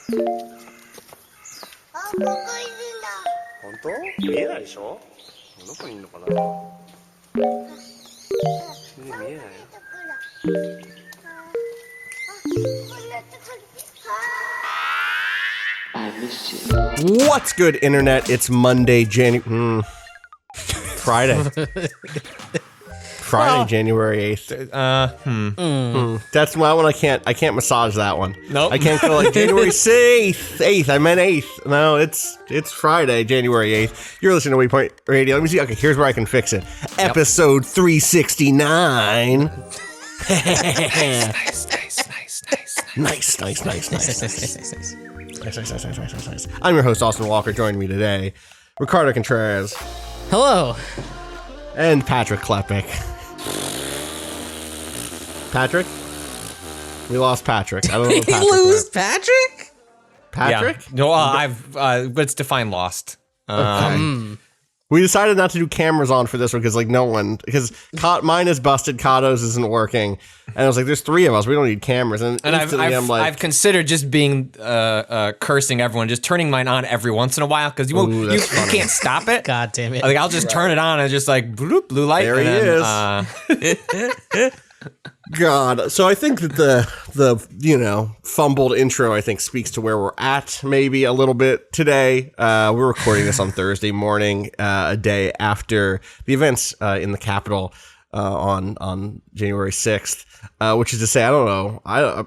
本当？見えないでしょ？どこにいるのかな？見えないよ。What's good, internet? It's Monday, Friday. January 8th. That's my one. I can't massage that one. Nope. I can't go like January 8th. I meant 8th. No, it's Friday, January 8th. You're listening to Waypoint Radio. Let me see. Okay, here's where I can fix it. Episode 369. Nice. I'm your host, Austin Walker. Joining me today, Ricardo Contreras. Hello. And Patrick Klepek. Patrick? We lost Patrick. I don't know. Did we lose Patrick? Patrick? Yeah. No, let's define lost. We decided not to do cameras on for this one because, because mine is busted, Cado's isn't working, and I was like, "There's three of us. We don't need cameras." And I've considered just being cursing everyone, just turning mine on every once in a while because you can't stop it. God damn it! Like I'll just turn it on and just like bloop, blue light. There he is. God. So I think that the fumbled intro, I think, speaks to where we're at maybe a little bit today. We're recording this on Thursday morning, a day after the events in the Capitol on January 6th, which is to say, I don't know.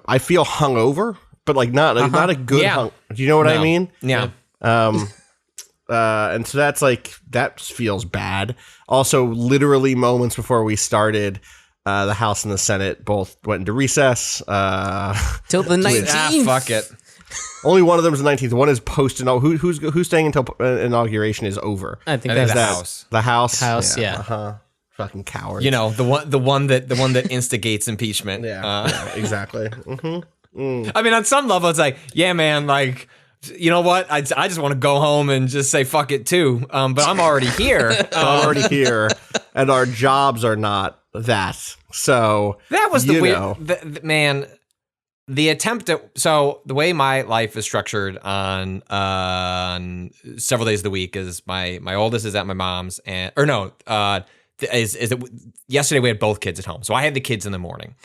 I feel hungover, but not a good hung. Do you know what I mean? Yeah. And so that feels bad. Also, literally moments before we started, the House and the Senate both went into recess. Till the 19th. Fuck it. Only one of them is the 19th. One is post. Who's staying until inauguration is over? I think that's that's the House. The House. House. Yeah. Fucking cowards. You know, the one that instigates impeachment. Yeah. Exactly. Mm-hmm. I mean, on some level, it's like, yeah, man, like, you know what? I just want to go home and just say fuck it too. But I'm already here. And our jobs are not that. So that was the weird man. The attempt at the way my life is structured on several days of the week is my oldest is at my mom's yesterday we had both kids at home, so I had the kids in the morning,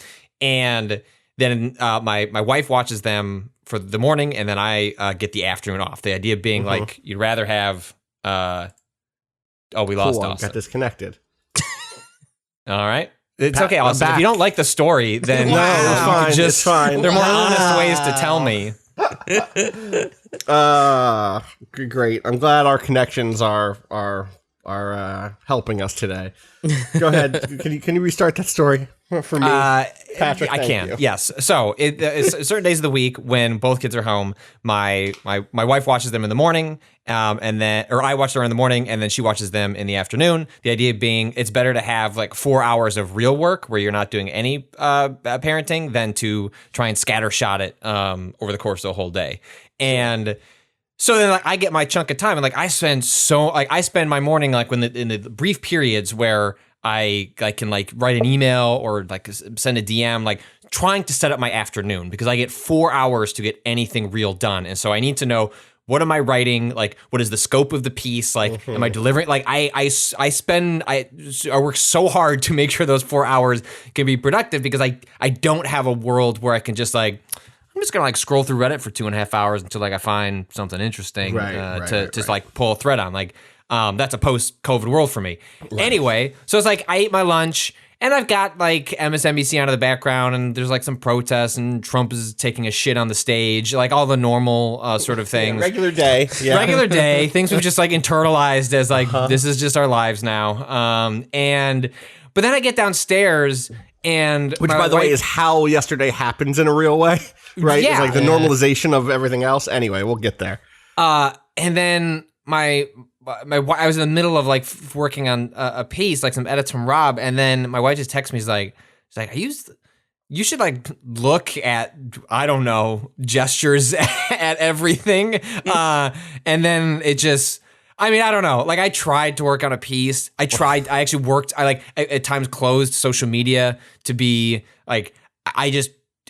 and then my wife watches them for the morning, and then I get the afternoon off. The idea being like you'd rather have we lost Austin. Got disconnected. All right. It's okay, Austin. If you don't like the story, then it's fine. There are more honest ways to tell me. Great. I'm glad our connections are helping us today. Go ahead. Can you restart that story for me, Patrick? I can. You. Yes. So it's certain days of the week when both kids are home. My wife watches them in the morning, or I watch her in the morning, and then she watches them in the afternoon. The idea being, it's better to have like 4 hours of real work where you're not doing any parenting than to try and scattershot it over the course of the whole day. And so then, I get my chunk of time, and I spend my morning in the brief periods where I can write an email or send a DM, trying to set up my afternoon, because I get 4 hours to get anything real done, and so I need to know, what am I writing? What is the scope of the piece? Am I delivering? I work so hard to make sure those 4 hours can be productive, because I don't have a world where I can just I'm just gonna scroll through Reddit for 2.5 hours until I find something interesting to pull a thread on. That's a post-COVID world for me. Right. Anyway, so it's I ate my lunch, and I've got MSNBC on in the background, and there's some protests, and Trump is taking a shit on the stage, all the normal sort of things. Yeah, regular day. Yeah. Regular day. Things we've just internalized as this is just our lives now. But then I get downstairs, and which, by the way, is how yesterday happens in a real way, right? Yeah. It's the normalization of everything else. Anyway, we'll get there. And then I was in the middle of working on a piece, some edits from Rob, and then my wife just texts me. She's like, you should look at, I don't know, gestures at everything. And then it just, I don't know. I tried to work on a piece. I actually worked. I at times closed social media to be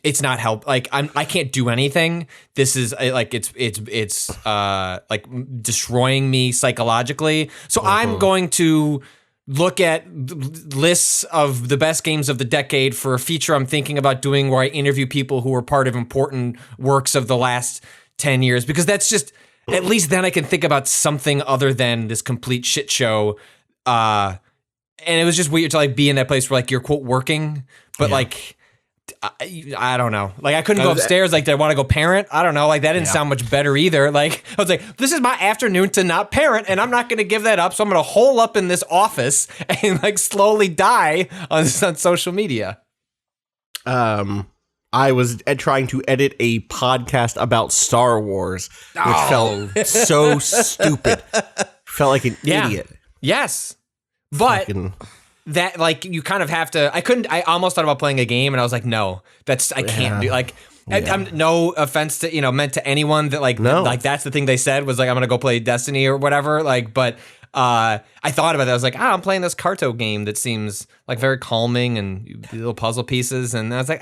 it's not help. Like I can't do anything. This is like it's like destroying me psychologically. So I'm going to look at lists of the best games of the decade for a feature I'm thinking about doing where I interview people who were part of important works of the last 10 years, because that's just, at least then I can think about something other than this complete shit show. And it was just weird to like be in that place where like you're quote working, but like, I don't know. Like I couldn't go upstairs. Like, did I want to go parent? I don't know. Like that didn't sound much better either. Like I was like, this is my afternoon to not parent, and I'm not going to give that up. So I'm going to hole up in this office and like slowly die on social media. I was trying to edit a podcast about Star Wars, which felt so stupid. Felt like an idiot. Yes, but. That like you kind of have to. I almost thought about playing a game, and I was like, no, I can't do. Like, I'm no offense to meant to anyone that like that's the thing they said was like I'm gonna go play Destiny or whatever. Like, but I thought about that. I was like, I'm playing this Carto game that seems like very calming and little puzzle pieces. And I was like,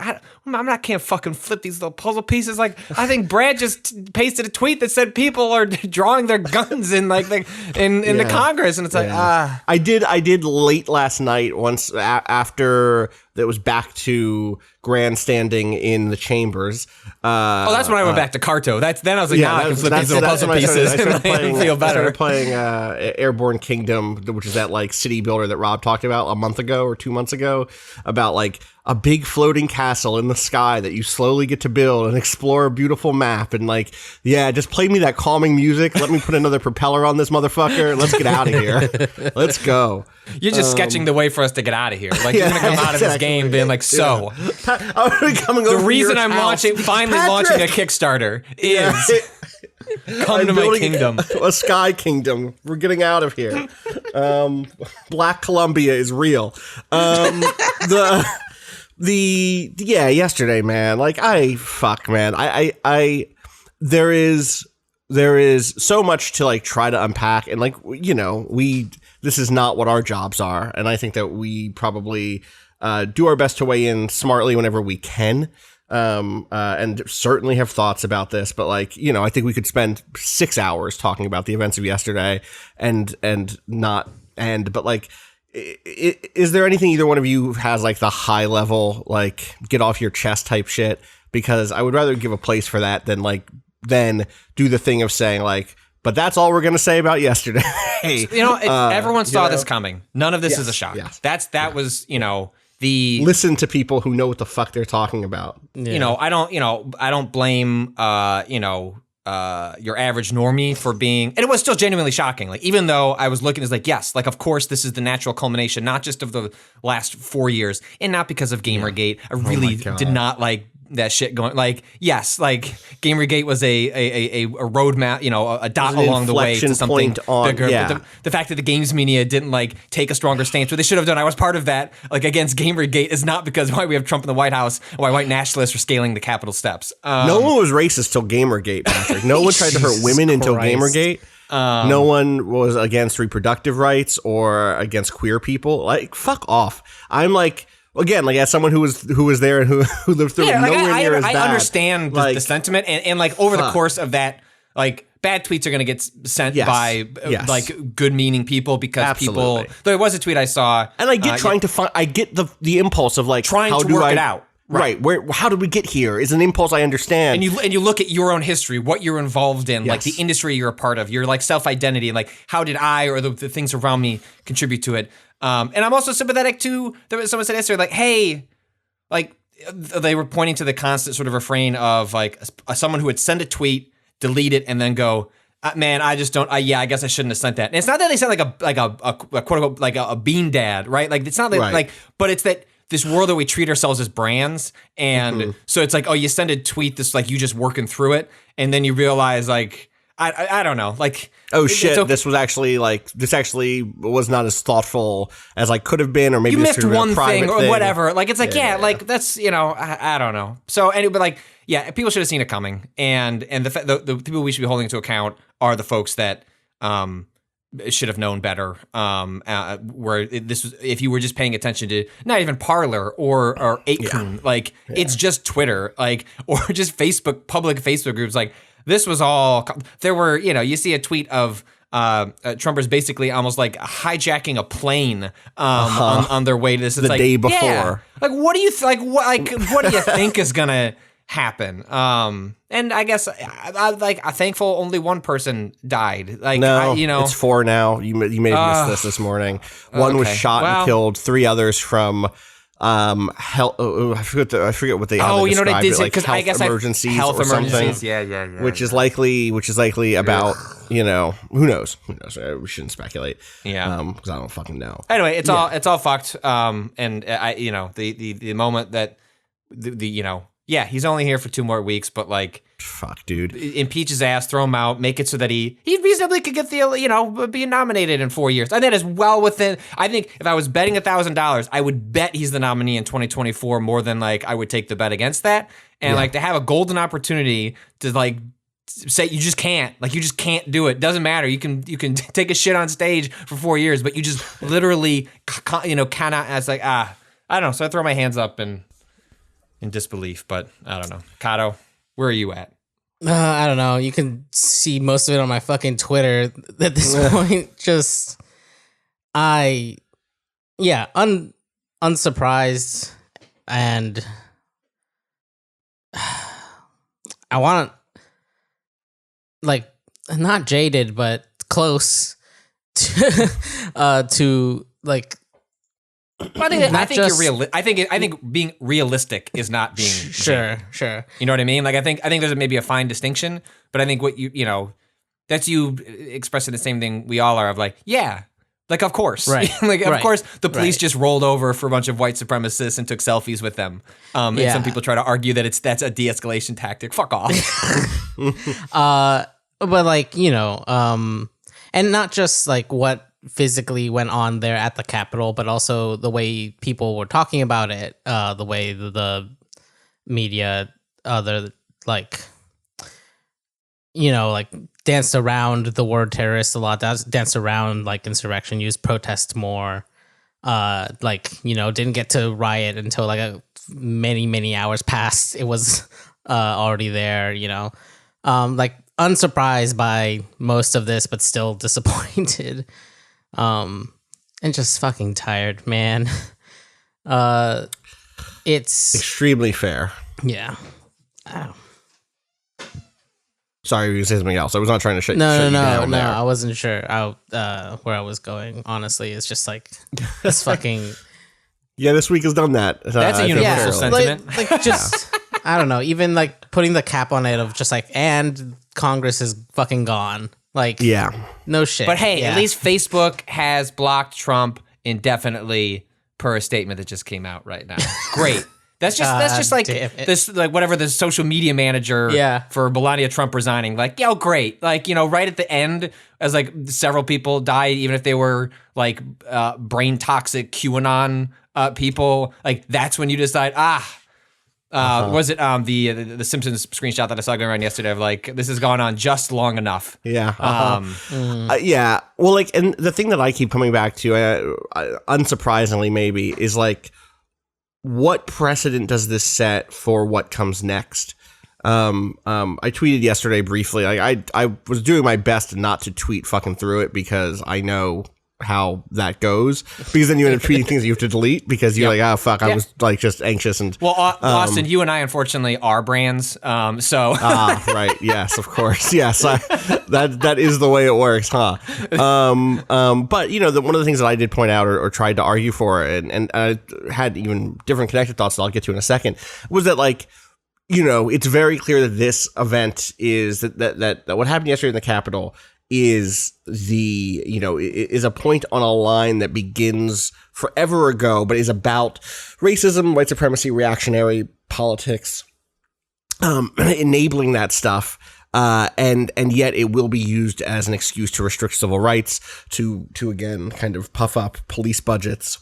can't fucking flip these little puzzle pieces. Like, I think Brad just pasted a tweet that said people are drawing their guns in like in the Congress, and it's like I did late last night once after that was back to grandstanding in the chambers. That's when I went back to Carto. Then I was like, I can flip these little puzzle pieces and feel better. I started playing Airborne Kingdom, which is that like city builder that Rob talked about a month ago or 2 months ago, about like a big floating castle in the sky that you slowly get to build and explore a beautiful map. And like, just play me that calming music. Let me put another propeller on this mother-fucker. Let's get out of here. Let's go. You're just sketching the way for us to get out of here. Like, you're going to come out of this game being like, so. The reason I'm finally launching a Kickstarter is come to my kingdom. A sky kingdom. We're getting out of here. Black Columbia is real. Yesterday, man. Like, man. There is so much to like try to unpack, and like, this is not what our jobs are, and I think that we probably do our best to weigh in smartly whenever we can, and certainly have thoughts about this. But like, I think we could spend 6 hours talking about the events of yesterday and not end. But like, is there anything either one of you has like the high level, like get off your chest type shit? Because I would rather give a place for that than do the thing of saying like, but that's all we're going to say about yesterday. Everyone saw this coming. None of this is a shock. Yes. That was, listen to people who know what the fuck they're talking about. Yeah. I don't blame, your average normie for being, and it was still genuinely shocking. Like, even though I was looking, it's like, yes, like, of course, this is the natural culmination, not just of the last 4 years, and not because of Gamergate. I really did not like that shit going. Like, yes, like Gamergate was a roadmap, a dot along the way to something bigger. But the fact that the games media didn't like take a stronger stance, what they should have done, I was part of that, like against Gamergate, is not because why we have Trump in the White House and why white nationalists are scaling the Capitol steps. No one was racist till Gamergate, Patrick. No one tried to hurt women until Gamergate. No one was against reproductive rights or against queer people. Like, fuck off. I'm like, again, like, as someone who was there and who lived through it, nowhere near as bad. I understand the sentiment, and like over the course of that, like, bad tweets are going to get sent by like good-meaning people because people. There was a tweet I saw, and I get trying to find. I get the impulse of like trying to work it out. Right. How did we get here is an impulse I understand. And you look at your own history, what you're involved in, like the industry you're a part of, your like self-identity, and like how did I or the things around me contribute to it. And I'm also sympathetic to, someone said yesterday, like, hey, like they were pointing to the constant sort of refrain of like someone who would send a tweet, delete it, and then go, man, I just don't, I guess I shouldn't have sent that. And it's not that they sound like a quote unquote, like a bean dad, right? Like, it's not like, but it's that this world that we treat ourselves as brands. And so it's like, oh, you send a tweet that's like you just working through it. And then you realize like, I don't know, like, oh shit, this actually was not as thoughtful as I could have been, or maybe you this missed one thing or whatever. Like, it's like, like that's, I don't know. So anyway, but like, people should have seen it coming. And the people we should be holding to account are the folks that, should have known better. This was, if you were just paying attention to not even Parler or 8kun, like it's just Twitter, like, or just public Facebook groups. Like this was all, there were, you see a tweet of Trumpers basically almost like hijacking a plane on their way to this. It's the day before. Like, what do you what do you think is gonna happen? And I guess I'm thankful only one person died. Like, no, it's 4 now. You may have missed this morning. One was shot and killed. 3 others from health. I forget what they. Oh, you know what it did? Like I guess emergencies health or emergencies. something. Yeah. Which is likely about who knows? We shouldn't speculate. Yeah. Because I don't fucking know. Anyway, it's all fucked. And I the moment that yeah, he's only here for 2 more weeks, but like, fuck, dude, impeach his ass, throw him out, make it so that he reasonably could get the be nominated in 4 years. And that is well within. I think if I was betting $1,000, I would bet he's the nominee in 2024 more than like I would take the bet against that. And like to have a golden opportunity to like say you just can't do it. Doesn't matter. You can take a shit on stage for 4 years, but you just literally cannot. As like I don't know. So I throw my hands up in disbelief, but I don't know. Cado, where are you at? I don't know. You can see most of it on my fucking Twitter at this point. Just, unsurprised, and I want, like, not jaded, but close to like. I think you're real. I think being realistic is not being sure. You know what I mean? Like I think there's maybe a fine distinction, but I think what that's you expressing the same thing we all are of like, yeah, like of course, right? Of course, the police just rolled over for a bunch of white supremacists and took selfies with them. And some people try to argue that that's a de-escalation tactic. Fuck off. But like and not just like what physically went on there at the Capitol, but also the way people were talking about it, the way the media, like danced around the word terrorist a lot, danced around like insurrection, used protest more, didn't get to riot until like many hours passed. It was already there, like unsurprised by most of this, but still disappointed. And just fucking tired, man. It's extremely fair. Yeah. Sorry, you were gonna say something else. I was not trying to shut you down. No, I wasn't sure where I was going. Honestly, it's just like this fucking. Yeah, this week has done that. That's a universal sentiment. Like just I don't know. Even like putting the cap on it of just like, and Congress is fucking gone. Like, yeah, no shit. But hey, at least Facebook has blocked Trump indefinitely per a statement that just came out right now. Great. That's just like this, like whatever the social media manager for Melania Trump resigning. Like, great. Like, right at the end, as like several people died, even if they were like brain toxic QAnon people. Like, that's when you decide, was it the Simpsons screenshot that I saw going around yesterday of like, this has gone on just long enough. Yeah. Yeah. Well, like, and the thing that I keep coming back to, unsurprisingly maybe, is like, what precedent does this set for what comes next? I tweeted yesterday briefly. I was doing my best not to tweet fucking through it because I know how that goes, because then you end up tweeting things you have to delete because you're like, oh fuck, I was like just anxious. And well, Austin, you and I unfortunately are brands, so right, yes, of course, yes, that is the way it works, huh? But one of the things that I did point out or tried to argue for, and I had even different connected thoughts that I'll get to in a second, was that like, it's very clear that this event is that what happened yesterday in the Capitol is is a point on a line that begins forever ago, but is about racism, white supremacy, reactionary politics, enabling that stuff, and yet it will be used as an excuse to restrict civil rights, to again kind of puff up police budgets,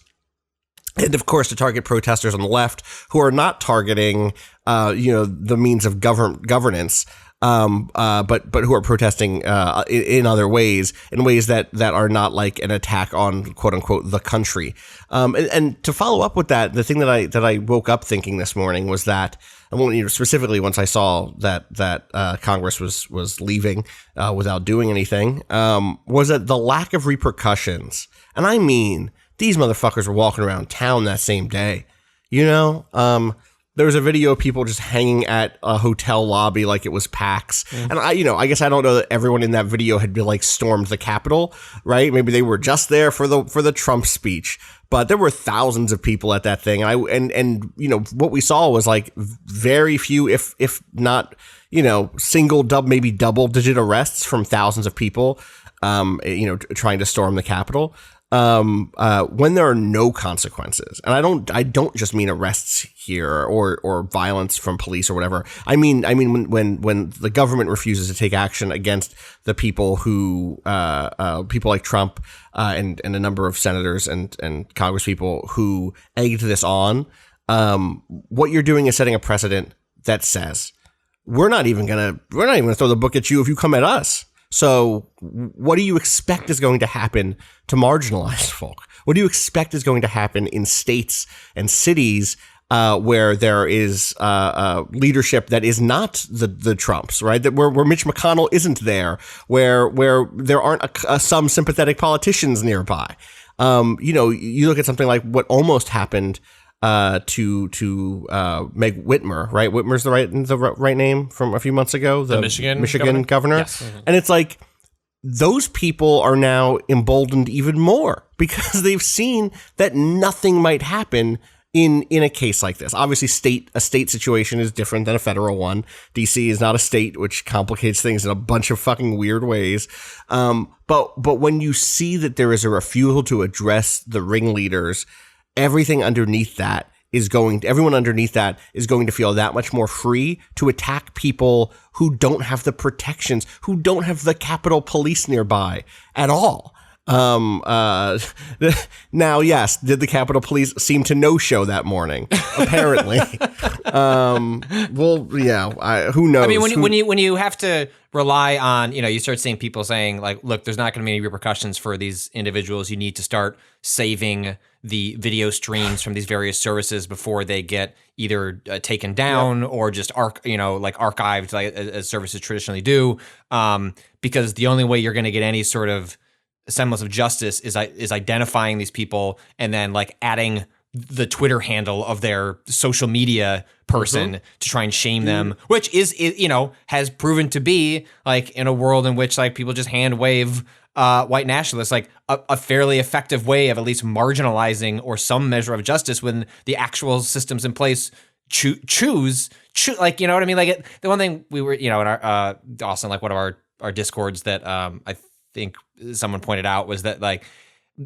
and of course to target protesters on the left who are not targeting the means of governance. but who are protesting in other ways, in ways that are not like an attack on quote unquote the country. And to follow up with that, the thing that I woke up thinking this morning was that, specifically once I saw that Congress was leaving without doing anything, was that the lack of repercussions. And I mean, these motherfuckers were walking around town that same day. There was a video of people just hanging at a hotel lobby like it was PAX. And I guess I don't know that everyone in that video had been like stormed the Capitol, right? Maybe they were just there for the Trump speech. But there were thousands of people at that thing. And what we saw was like very few, if not, maybe double digit arrests from thousands of people, trying to storm the Capitol. When there are no consequences, and I don't just mean arrests here or violence from police or whatever. I mean when the government refuses to take action against the people who people like Trump and a number of senators and congresspeople who egged this on, what you're doing is setting a precedent that says we're not even gonna throw the book at you if you come at us. So what do you expect is going to happen to marginalized folk? What do you expect is going to happen in states and cities where there is leadership that is not the Trumps, right? That where Mitch McConnell isn't there, where there aren't some sympathetic politicians nearby. You look at something like what almost happened to Meg Whitmer, right? Whitmer's the right name from a few months ago, the Michigan governor. Yes. Mm-hmm. And it's like those people are now emboldened even more because they've seen that nothing might happen in a case like this. Obviously, a state situation is different than a federal one. DC is not a state, which complicates things in a bunch of fucking weird ways. But when you see that there is a refusal to address the ringleaders, everyone underneath that is going to feel that much more free to attack people who don't have the protections, who don't have the Capitol Police nearby at all. Now, yes, did the Capitol Police seem to no-show that morning? Apparently. Who knows? I mean, when you have to rely on, you start seeing people saying like, look, there's not going to be any repercussions for these individuals. You need to start saving the video streams from these various services before they get either taken down or just archived, like as services traditionally do. Because the only way you're going to get any sort of semblance of justice is identifying these people and then like adding the Twitter handle of their social media person to try and shame them, which is has proven to be like in a world in which like people just hand wave white nationalists, like a fairly effective way of at least marginalizing or some measure of justice when the actual systems in place choose like, you know what I mean? Like the one thing we were, in our Austin, like one of our discords that I think someone pointed out was that like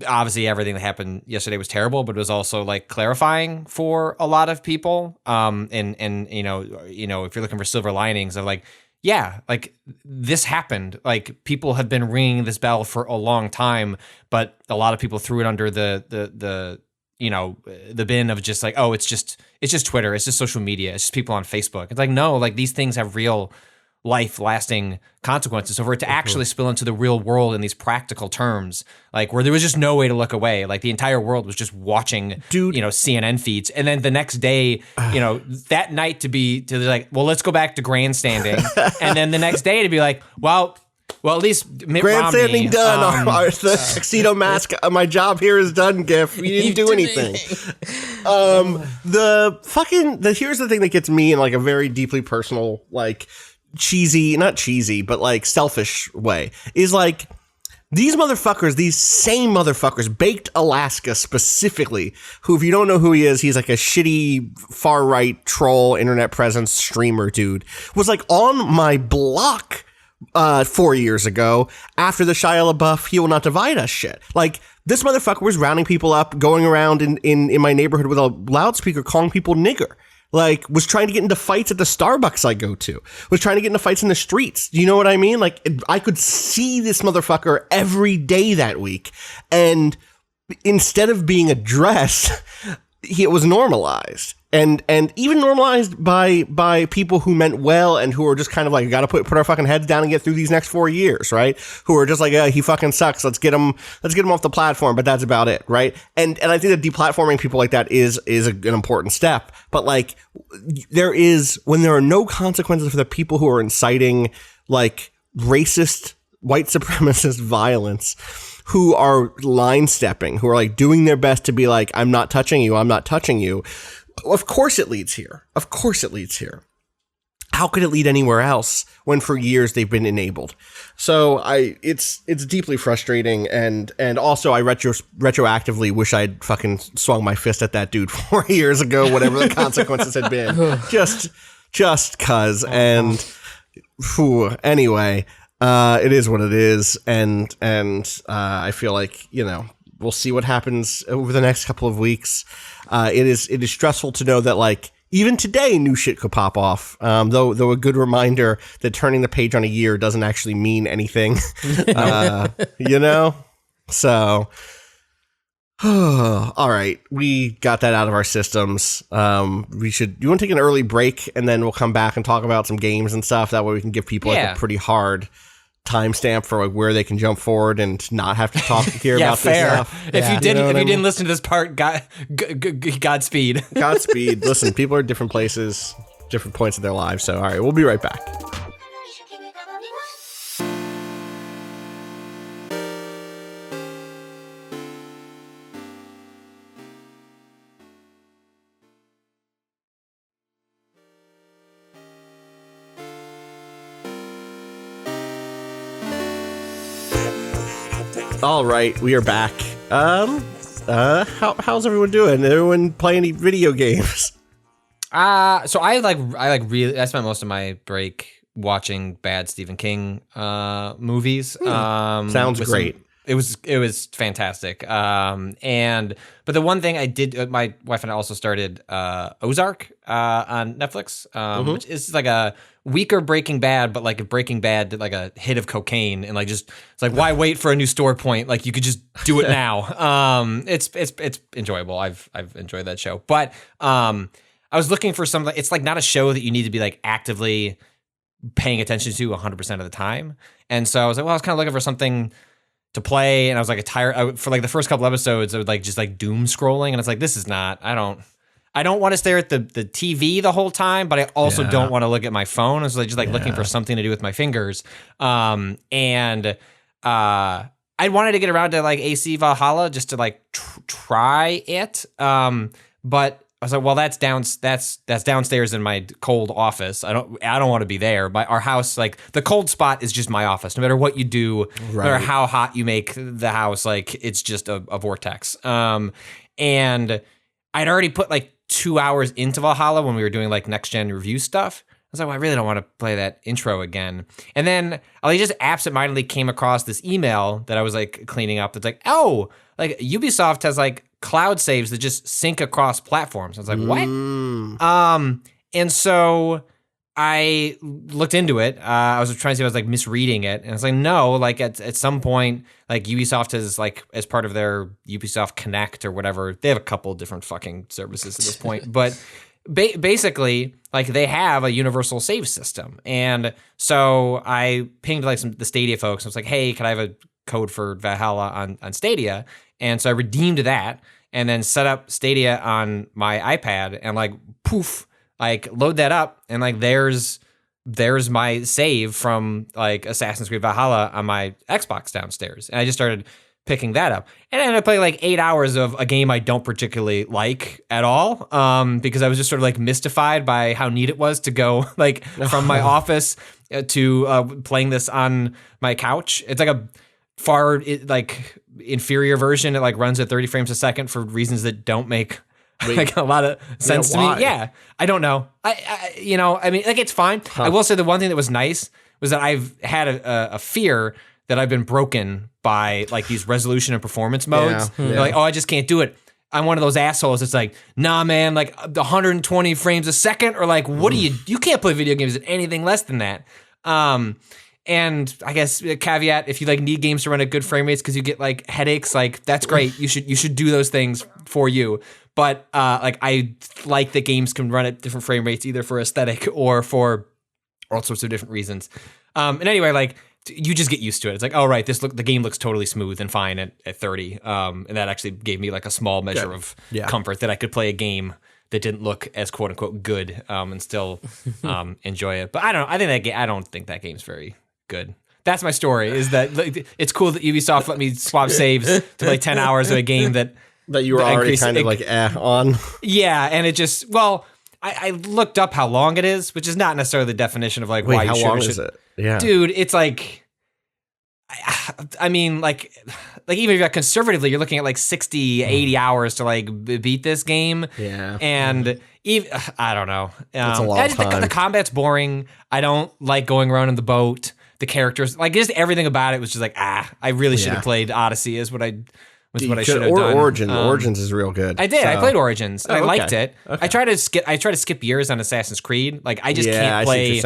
obviously everything that happened yesterday was terrible, but it was also like clarifying for a lot of people. And if you're looking for silver linings of like, yeah, like this happened, like people have been ringing this bell for a long time, but a lot of people threw it under the bin of just like, oh, it's just Twitter, it's just social media, it's just people on Facebook. It's like, no, like these things have real life-lasting consequences. So for it to actually spill into the real world in these practical terms, like where there was just no way to look away, like the entire world was just watching, CNN feeds, and then the next day, that night to be like, well, let's go back to grandstanding, and then the next day to be like, well, at least Mitt grandstanding Romney, done. The tuxedo mask. My job here is done. Gif. You didn't do anything. Here's the thing that gets me in like a very deeply personal, like not cheesy, but like selfish way is like these same motherfuckers, Baked Alaska specifically, who, if you don't know who he is, he's like a shitty far-right troll internet presence streamer dude, was like on my block 4 years ago after the Shia LaBeouf "He Will Not Divide Us" shit. Like this motherfucker was rounding people up, going around in my neighborhood with a loudspeaker calling people nigger. Like, was trying to get into fights at the Starbucks I go to. Was trying to get into fights in the streets. Do you know what I mean? Like, I could see this motherfucker every day that week. And instead of being addressed, it was normalized. and even normalized by people who meant well and who are just kind of like, got to put our fucking heads down and get through these next 4 years, right? Who are just like, he fucking sucks. Let's get him off the platform, but that's about it, right? And I think that deplatforming people like that is an important step. But like, when there are no consequences for the people who are inciting like racist, white supremacist violence, who are line stepping, who are like doing their best to be like, I'm not touching you. Of course it leads here. How could it lead anywhere else when for years they've been enabled? So it's deeply frustrating, and also I retroactively wish I'd fucking swung my fist at that dude 4 years ago, whatever the consequences had been. Just cuz. And anyway, it is what it is, and I feel like, we'll see what happens over the next couple of weeks. It is stressful to know that like even today new shit could pop off. Though a good reminder that turning the page on a year doesn't actually mean anything. So all right, we got that out of our systems. You want to take an early break and then we'll come back and talk about some games and stuff. That way we can give people like a pretty hard timestamp for like where they can jump forward and not have to talk here about fair. this stuff. If you didn't listen to this part, Godspeed. Godspeed. Listen, people are at different places, different points of their lives. So all right, we'll be right back. All right, we are back. How's everyone doing? Everyone play any video games? So I spent most of my break watching bad Stephen King movies. Sounds great. It was fantastic. But the one thing I did, my wife and I also started Ozark on Netflix, which is like a weaker Breaking Bad, but like a Breaking Bad did like a hit of cocaine, and like just it's like, why wait for a new story point? Like you could just do it now. It's enjoyable. I've enjoyed that show, but I was looking for something. It's like not a show that you need to be like actively paying attention to 100% of the time, and so I was like, well, I was kind of looking for something to play, and I was like tired for like the first couple episodes. I would like just like doom scrolling, and it's like, this is not. I don't want to stare at the TV the whole time, but I also don't want to look at my phone. I was like just like looking for something to do with my fingers. I wanted to get around to like AC Valhalla just to like try it. But I was like, well, that's downstairs in my cold office. I don't want to be there. Our house, like the cold spot is just my office. No matter what you do, no matter how hot you make the house, like it's just a vortex. And I'd already put like 2 hours into Valhalla when we were doing like next gen review stuff. I was like, well, I really don't want to play that intro again. And then I just absentmindedly came across this email that I was like cleaning up. That's like, oh, like Ubisoft has like cloud saves that just sync across platforms. I was like, what? And so I looked into it. I was trying to see if I was like misreading it, and I was like, no, like at some point, like Ubisoft has like as part of their Ubisoft Connect or whatever, they have a couple different fucking services at this point, but basically, like they have a universal save system, and so I pinged like the Stadia folks. I was like, hey, can I have a code for Valhalla on Stadia? And so I redeemed that, and then set up Stadia on my iPad, and like poof. Like load that up, and like there's my save from like Assassin's Creed Valhalla on my Xbox downstairs, and I just started picking that up, and I ended up playing like 8 hours of a game I don't particularly like at all, because I was just sort of like mystified by how neat it was to go like from my office to playing this on my couch. It's like a far like inferior version. It like runs at 30 frames a second for reasons that don't make like a lot of sense to me. Yeah, I don't know. I mean, like it's fine. I will say the one thing that was nice was that I've had a fear that I've been broken by like these resolution and performance modes. They're like, oh, I just can't do it. I'm one of those assholes. It's like, nah, man, like 120 frames a second, or like, what do you can't play video games at anything less than that. And I guess a caveat, if you like need games to run at good frame rates because you get like headaches, like that's great. You should do those things for you. But like I like that games can run at different frame rates either for aesthetic or for all sorts of different reasons. And anyway, like you just get used to it. It's like, oh right, the game looks totally smooth and fine at 30. And that actually gave me like a small measure of comfort that I could play a game that didn't look as quote unquote good and still enjoy it. But I don't think that game's very good. That's my story. Is that like, it's cool that Ubisoft let me swap saves to like 10 hours of a game that you were already kind of on. Yeah, and it just I looked up how long it is, which is not necessarily the definition of like why you should. How long is it? Yeah, dude, it's like, I mean, like even if you're conservatively, you're looking at like 60, 80 hours to like beat this game. Yeah, and even I don't know. It's a long time. The combat's boring. I don't like going around in the boat. The characters, like just everything about it was just like, I really should have played Odyssey is what I should have done. Origins is real good. I did. So. I played Origins. I liked it. Okay. I try to skip years on Assassin's Creed. Like I just can't play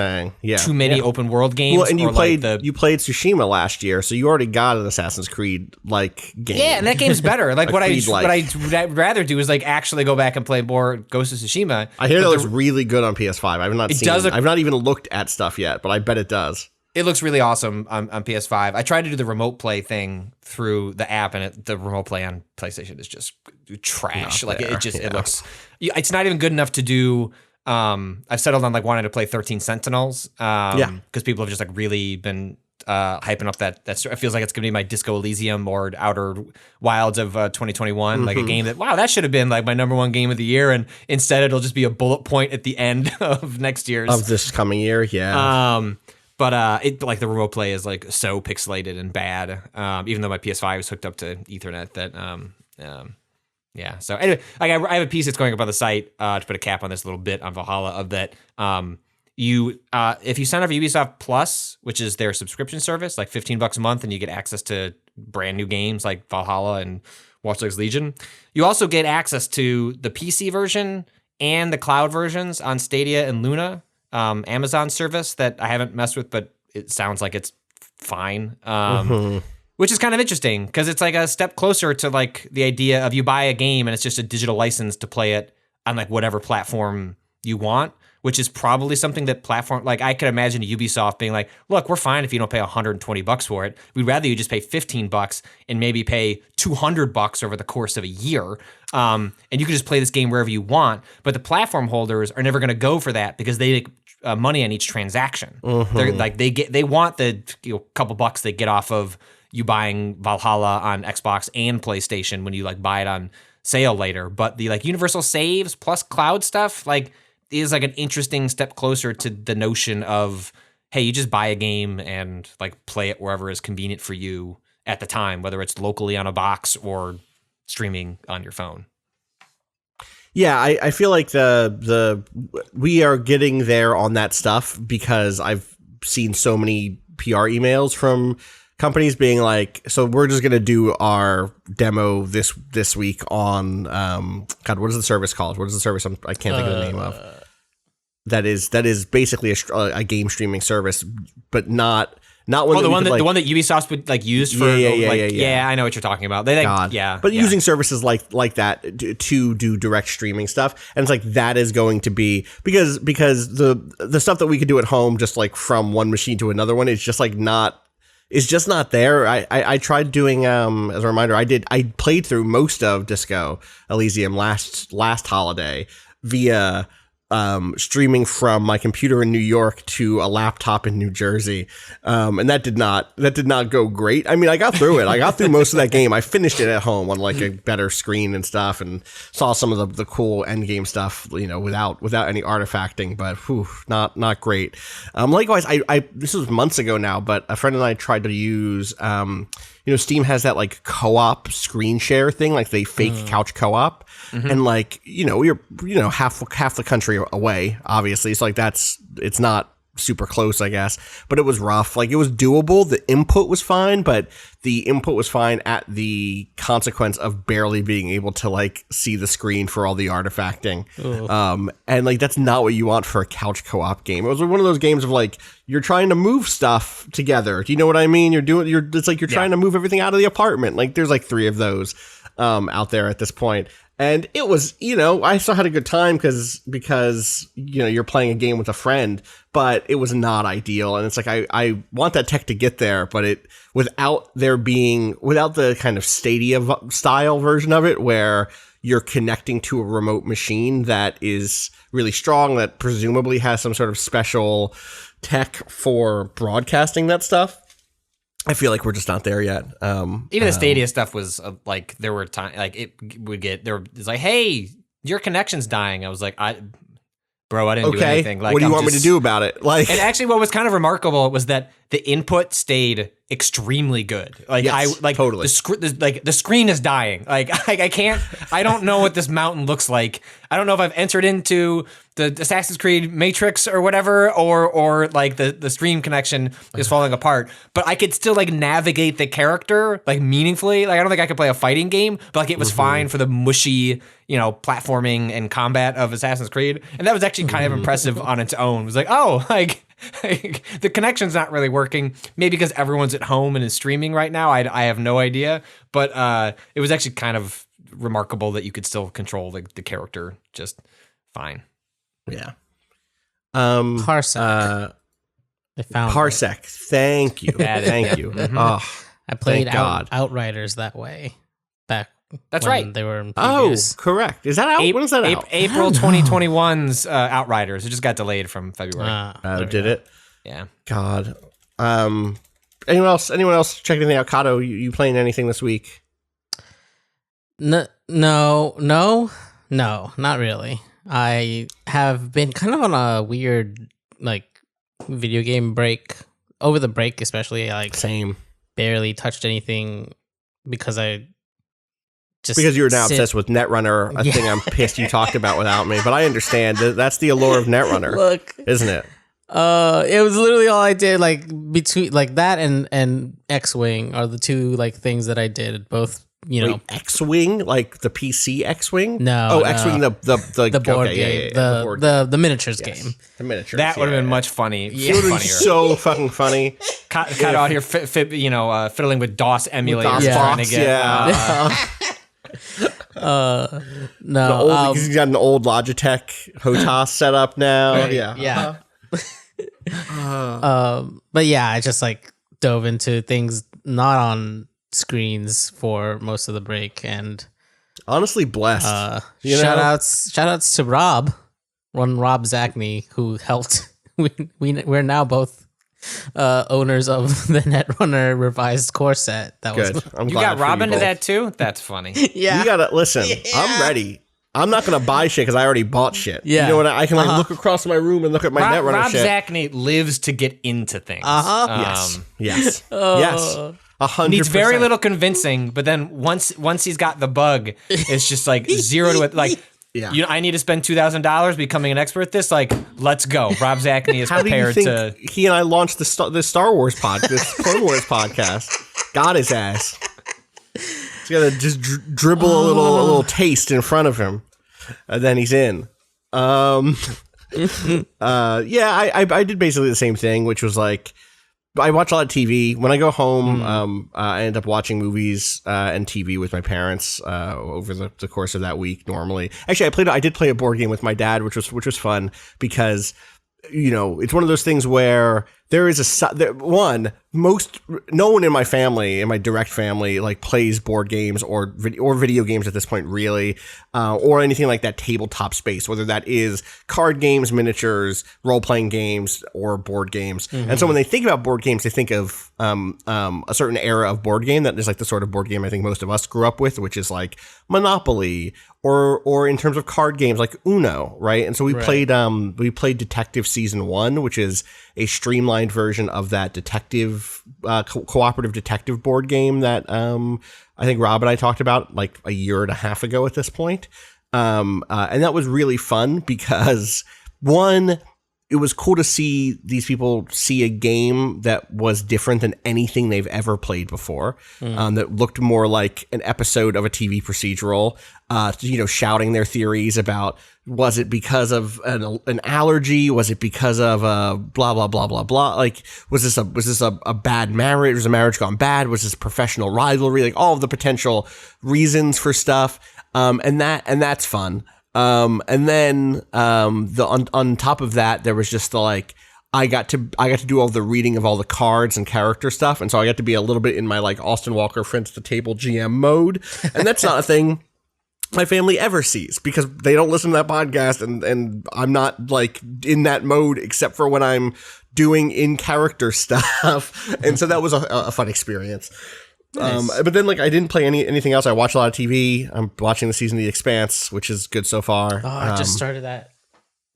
too many open world games. Well, and you played Tsushima last year, so you already got an Assassin's Creed like game. Yeah, and that game's better. Like what I'd rather do is like actually go back and play more Ghost of Tsushima. I hear that looks really good on PS5. I've not seen it. I've not even looked at stuff yet, but I bet it does. It looks really awesome on PS5. I tried to do the remote play thing through the app, and the remote play on PlayStation is just trash. It looks. It's not even good enough to do. I've settled on like wanting to play 13 Sentinels. Because people have just like really been hyping up that it feels like it's gonna be my Disco Elysium or Outer Wilds of 2021, like a game that should have been like my #1 game of the year, and instead it'll just be a bullet point at the end of next year's of this coming year. Yeah. But it like the remote play is like so pixelated and bad. Even though my PS5 is hooked up to Ethernet, that yeah. So anyway, like I have a piece that's going up on the site to put a cap on this little bit on Valhalla of that. If you sign up for Ubisoft Plus, which is their subscription service, like $15 a month, and you get access to brand new games like Valhalla and Watch Dogs Legion. You also get access to the PC version and the cloud versions on Stadia and Luna. Amazon service that I haven't messed with, but it sounds like it's fine. Which is kind of interesting because it's like a step closer to like the idea of you buy a game and it's just a digital license to play it on like whatever platform you want, which is probably something that platform, like I could imagine Ubisoft being like, look, we're fine if you don't pay $120 for it. We'd rather you just pay $15 and maybe pay $200 over the course of a year. And you can just play this game wherever you want. But the platform holders are never going to go for that because they make money on each transaction. They're like they want the couple bucks they get off of you buying Valhalla on Xbox and PlayStation when you like buy it on sale later. But the like universal saves plus cloud stuff like is like an interesting step closer to the notion of, hey, you just buy a game and like play it wherever is convenient for you at the time, whether it's locally on a box or streaming on your phone. Yeah, I feel like we are getting there on that stuff because I've seen so many PR emails from companies being like, so we're just gonna do our demo this week on God, what is the service called? What is the service I can't think of the name of? That is basically a game streaming service, but not one. The one that Ubisoft would like use for I know what you're talking about. They like, but using services like that to do direct streaming stuff, and it's like that is going to be because the stuff that we could do at home just like from one machine to another one is just like not. It's just not there. I tried doing as a reminder. I played through most of Disco Elysium last holiday via streaming from my computer in New York to a laptop in New Jersey, and that did not go great. I mean, I got through it. I got through most of that game. I finished it at home on like a better screen and stuff, and saw some of the cool end game stuff, without any artifacting. But not great. Likewise, I this was months ago now, but a friend and I tried to use Steam has that like co-op screen share thing, like they fake couch co-op. And like, you're half the country away, obviously. So like it's not super close, I guess, but it was rough. Like, it was doable. The input was fine, but the input was fine at the consequence of barely being able to like see the screen for all the artifacting. And like, that's not what you want for a couch co-op game. It was one of those games of like, you're trying to move stuff together. Do you know what I mean? It's like you're trying to move everything out of the apartment. Like, there's like 3 of those out there at this point. And it was, I still had a good time because you're playing a game with a friend, but it was not ideal. And it's like, I want that tech to get there, but without the kind of Stadia style version of it, where you're connecting to a remote machine that is really strong, that presumably has some sort of special tech for broadcasting that stuff. I feel like we're just not there yet. Even the Stadia stuff was like, there were times like it's like, hey, your connection's dying. I was like, bro, I didn't do anything. Like, what do you want me to do about it? Like, and actually, what was kind of remarkable was that the input stayed extremely good. Like, yes, totally. The screen is dying. Like, I don't know what this mountain looks like. I don't know if I've entered into the Assassin's Creed Matrix or whatever, or like the stream connection is falling apart. But I could still like navigate the character like meaningfully. Like, I don't think I could play a fighting game, but like it was fine for the mushy, platforming and combat of Assassin's Creed. And that was actually kind of impressive on its own. It was like, oh, like the connection's not really working. Maybe because everyone's at home and is streaming right now. I have no idea. But it was actually kind of remarkable that you could still control the character just fine. Yeah. Parsec. They found Parsec. Thank you. Thank you. Oh, I played Outriders that way back. That's when right. They were in oh, previous. correct. Is that out? When is that out? April 2021's Outriders. It just got delayed from February. Did it? Yeah. God. Anyone else check anything out? Cado, you playing anything this week? No, not really. I have been kind of on a weird like video game break over the break, especially. I Same. barely touched anything because because you're now obsessed with Netrunner, a thing I'm pissed you talked about without me. But I understand that's the allure of Netrunner, isn't it? It was literally all I did. Like between like that and X-Wing are the two like things that I did. Both. Wait, X-Wing, like the PC X-Wing? No, X-Wing, the board game, the miniatures game. The miniatures. That would have been much funny. It would have been so fucking funny. Cado out here, fiddling with DOS emulators, trying to get. No, he's got an old Logitech HOTAS set up now. Right, yeah. But yeah, I just like dove into things not on screens for most of the break, and honestly blessed. Shout outs to Rob Zachney, who helped. We're now both owners of the Netrunner revised core set. That good. was You got Rob into that too? That's funny. Yeah, you gotta listen. Yeah. I'm ready. I'm not gonna buy shit because I already bought shit. Yeah, you know what? I can like look across my room and look at my Netrunner Rob shit. Zachney lives to get into things. Yes. Yes. 100%. Needs very little convincing, but then once he's got the bug, it's just like 0 to it. Like, I need to spend $2,000 becoming an expert at this. Like, let's go. Rob Zachney is prepared to. He and I launched the Star Wars this Clone Wars podcast. Got his ass. He's got to just dribble a little taste in front of him, and then he's in. I did basically the same thing, which was like. I watch a lot of TV. When I go home, I end up watching movies and TV with my parents over the course of that week. Normally, actually, I did play a board game with my dad, which was fun because it's one of those things where there is no one in my family, in my direct family, like plays board games or video games at this point, really, or anything like that tabletop space, whether that is card games, miniatures, role-playing games, or board games. Mm-hmm. And so when they think about board games, they think of a certain era of board game that is like the sort of board game I think most of us grew up with, which is like Monopoly, or in terms of card games like Uno, right? And so we played Detective Season 1, which is a streamlined version of that detective cooperative detective board game that I think Rob and I talked about like a year and a half ago at this point. And that was really fun because one, it was cool to see these people see a game that was different than anything they've ever played before, that looked more like an episode of a TV procedural, shouting their theories about, was it because of an allergy? Was it because of blah, blah, blah, blah, blah? Like, was this a bad marriage? Was a marriage gone bad? Was this professional rivalry? Like, all of the potential reasons for stuff. And that's fun. And then on top of that, there was just I got to do all the reading of all the cards and character stuff, and so I got to be a little bit in my like Austin Walker friends at the table GM mode, and that's not a thing my family ever sees because they don't listen to that podcast, and I'm not like in that mode except for when I'm doing in character stuff, and so that was a fun experience. Nice. But then, like, I didn't play anything else. I watch a lot of TV. I'm watching the season of The Expanse, which is good so far. Oh, I just started that.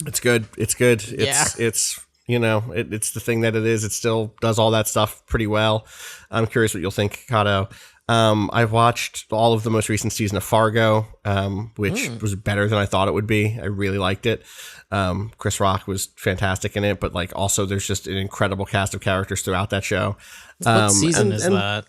It's good. It's it's the thing that it is. It still does all that stuff pretty well. I'm curious what you'll think, Cado. I've watched all of the most recent season of Fargo, which was better than I thought it would be. I really liked it. Chris Rock was fantastic in it, but like also there's just an incredible cast of characters throughout that show. What season is that?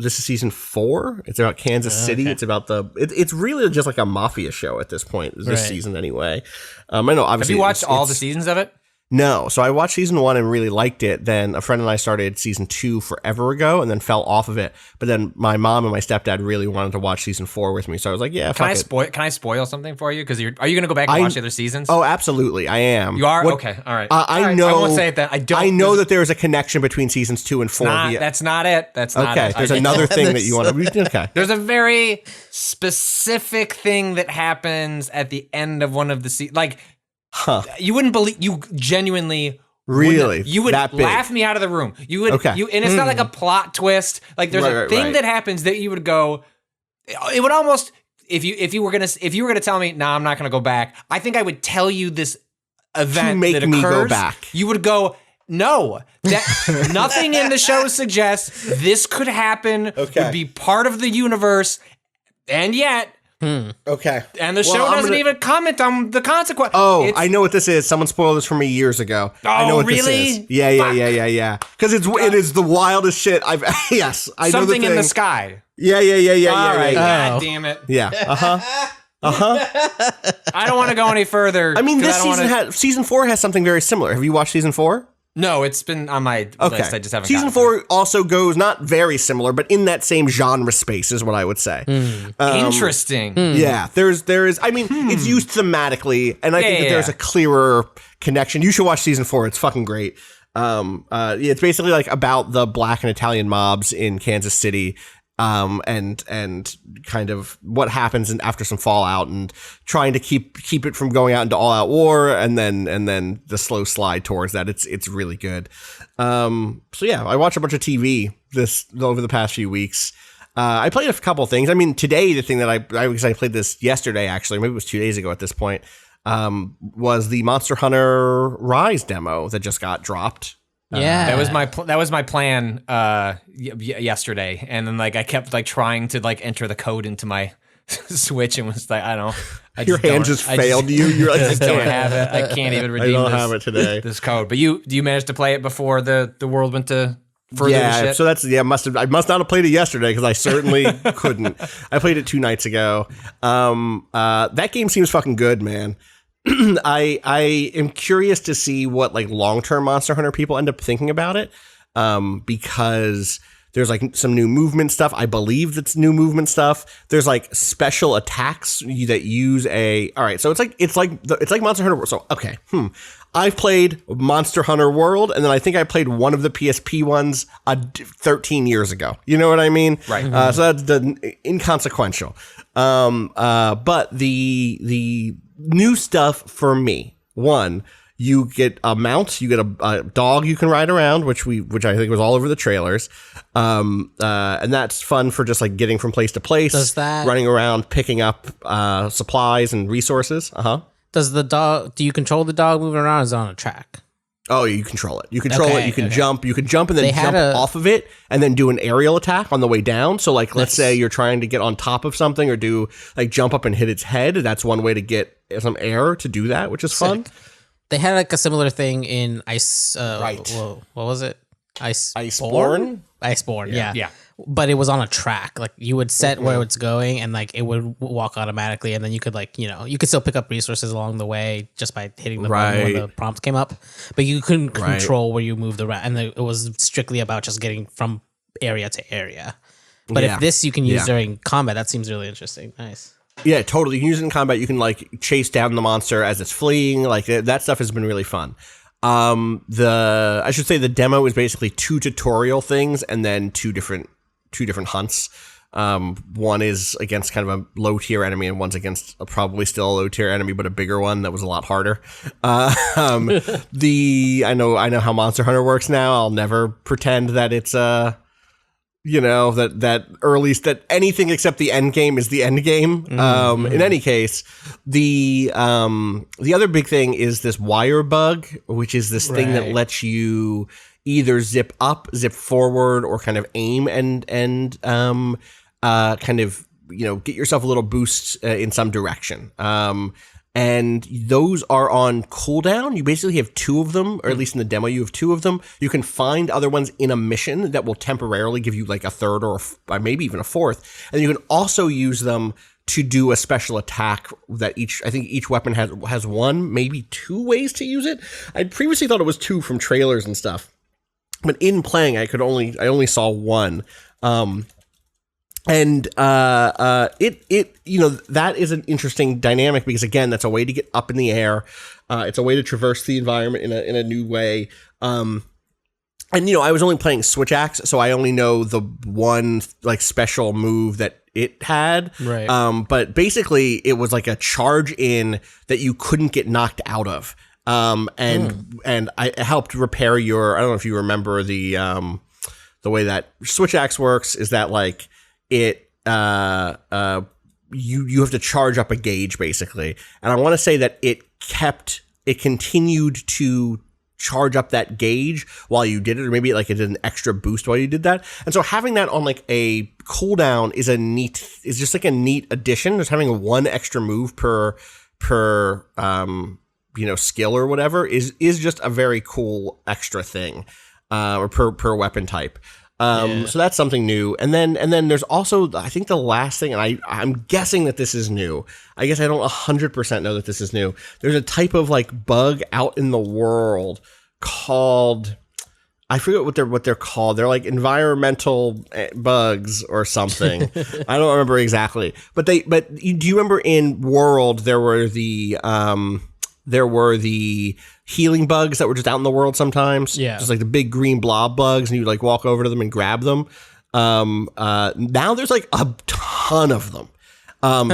This is season 4. It's about Kansas City. Okay. It's about it's really just like a mafia show at this point. This season anyway. I know. Obviously, have you watched all the seasons of it? No. So I watched season 1 and really liked it. Then a friend and I started season 2 forever ago and then fell off of it. But then my mom and my stepdad really wanted to watch season 4 with me. So I was like, yeah, Can I spoil something for you? Because are you going to go back and watch the other seasons? Oh, absolutely. I am. You are? Okay. All right. I know. I won't say that. I know that there is a connection between seasons 2 and 4. That's not it. That's not it. Okay. There's another thing that you want to. Okay. There's a very specific thing that happens at the end of one of the seasons. Like, you wouldn't believe. You genuinely. Really? You would laugh me out of the room. You would, and it's not like a plot twist. Like there's a thing that happens that you would go. It would almost if you were gonna tell me, nah, I'm not gonna go back. I think I would tell you this event to make that occurs. Me go back. You would go, no, that nothing in the show suggests this could happen. Would be part of the universe, and yet. Okay. And the show doesn't even comment on the consequence. Oh, I know what this is. Someone spoiled this for me years ago. I know what really? This is. Yeah. Because it is the wildest shit I've. Yes, I know the thing. Something in the sky. Yeah. All right. God damn it. Yeah. I don't want to go any further. I mean, this season 4 has something very similar. Have you watched season 4? No, it's been on my list. I just haven't. Season 4 also goes not very similar, but in that same genre space is what I would say. Interesting. Yeah, there is. I mean, it's used thematically, and I think that there's a clearer connection. You should watch season 4. It's fucking great. It's basically like about the Black and Italian mobs in Kansas City. And kind of what happens after some fallout and trying to keep it from going out into all out war and then the slow slide towards that. It's really good. So yeah, I watched a bunch of TV over the past few weeks. I played a couple things. I mean, today the thing that I played this yesterday actually, maybe it was 2 days ago at this point, was the Monster Hunter Rise demo that just got dropped. Yeah, that was my plan yesterday, and then like I kept like trying to like enter the code into my Switch and was like, I don't know, your hand just failed you. You're like, I just don't have it. I can't even redeem. I don't have it today. This code, but do you manage to play it before the world went to further? Yeah, so that's I must not have played it yesterday because I certainly couldn't. I played it 2 nights ago. That game seems fucking good, man. I am curious to see what like long-term Monster Hunter people end up thinking about it, because there's like some new movement stuff. I believe that's new movement stuff. There's like special attacks that use all right. So it's like Monster Hunter World. So okay, I've played Monster Hunter World, and then I think I played one of the PSP ones 13 years ago. You know what I mean? Right. So that's the inconsequential. But the new stuff for me, one, you get a mount, you get a dog you can ride around, which I think was all over the trailers, and that's fun for just like getting from place to place, running around, picking up supplies and resources. Does the dog? Do you control the dog moving around? Or is it on a track? Oh, you control it. You control it. You can jump. You can jump and then jump off of it and then do an aerial attack on the way down. So like, let's say you're trying to get on top of something or do like jump up and hit its head. That's one way to get some air to do that, which is fun. They had like a similar thing in Ice. Right. What was it? Iceborne? Iceborne, yeah. Yeah. But it was on a track. Like you would set where it's going, and like it would walk automatically, and then you could like you could still pick up resources along the way just by hitting the button when the prompt came up. But you couldn't control where you move the rat, and it was strictly about just getting from area to area. But if this you can use during combat, that seems really interesting. Nice. Yeah, totally. You can use it in combat. You can like chase down the monster as it's fleeing. Like that stuff has been really fun. I should say the demo is basically 2 tutorial things and then two different hunts. One is against kind of a low tier enemy, and one's against probably still a low tier enemy, but a bigger one that was a lot harder. I know how Monster Hunter works now. I'll never pretend that it's that anything except the end game is the end game. In any case, the other big thing is this wire bug, which is this thing that lets you either zip up, zip forward, or kind of aim and kind of get yourself a little boost in some direction. And those are on cooldown. You basically have 2 of them, or at least in the demo, you have 2 of them. You can find other ones in a mission that will temporarily give you like a third or maybe even a fourth. And you can also use them to do a special attack that I think each weapon has 1, maybe 2 ways to use it. I previously thought it was 2 from trailers and stuff, but in playing, I only saw 1. And that is an interesting dynamic because again, that's a way to get up in the air. It's a way to traverse the environment in a new way. And I was only playing Switch Axe, so I only know the one like special move that it had. Right. But basically, it was like a charge in that you couldn't get knocked out of. And I helped repair your. I don't know if you remember the way that Switch Axe works is that like. It you have to charge up a gauge basically, and I want to say that it continued to charge up that gauge while you did it, or maybe like it did an extra boost while you did that. And so having that on like a cooldown is just like a neat addition. Just having 1 extra move per skill or whatever is just a very cool extra thing, or per weapon type. So that's something new. And then there's also, I think the last thing, and I'm guessing that this is new. I guess I don't 100% know that this is new. There's a type of like bug out in the world called, I forget what they're called. They're like environmental bugs or something. I don't remember exactly. But do you remember in World there were the healing bugs that were just out in the world sometimes. Yeah. Just like the big green blob bugs, and you like walk over to them and grab them. Now there's like a ton of them.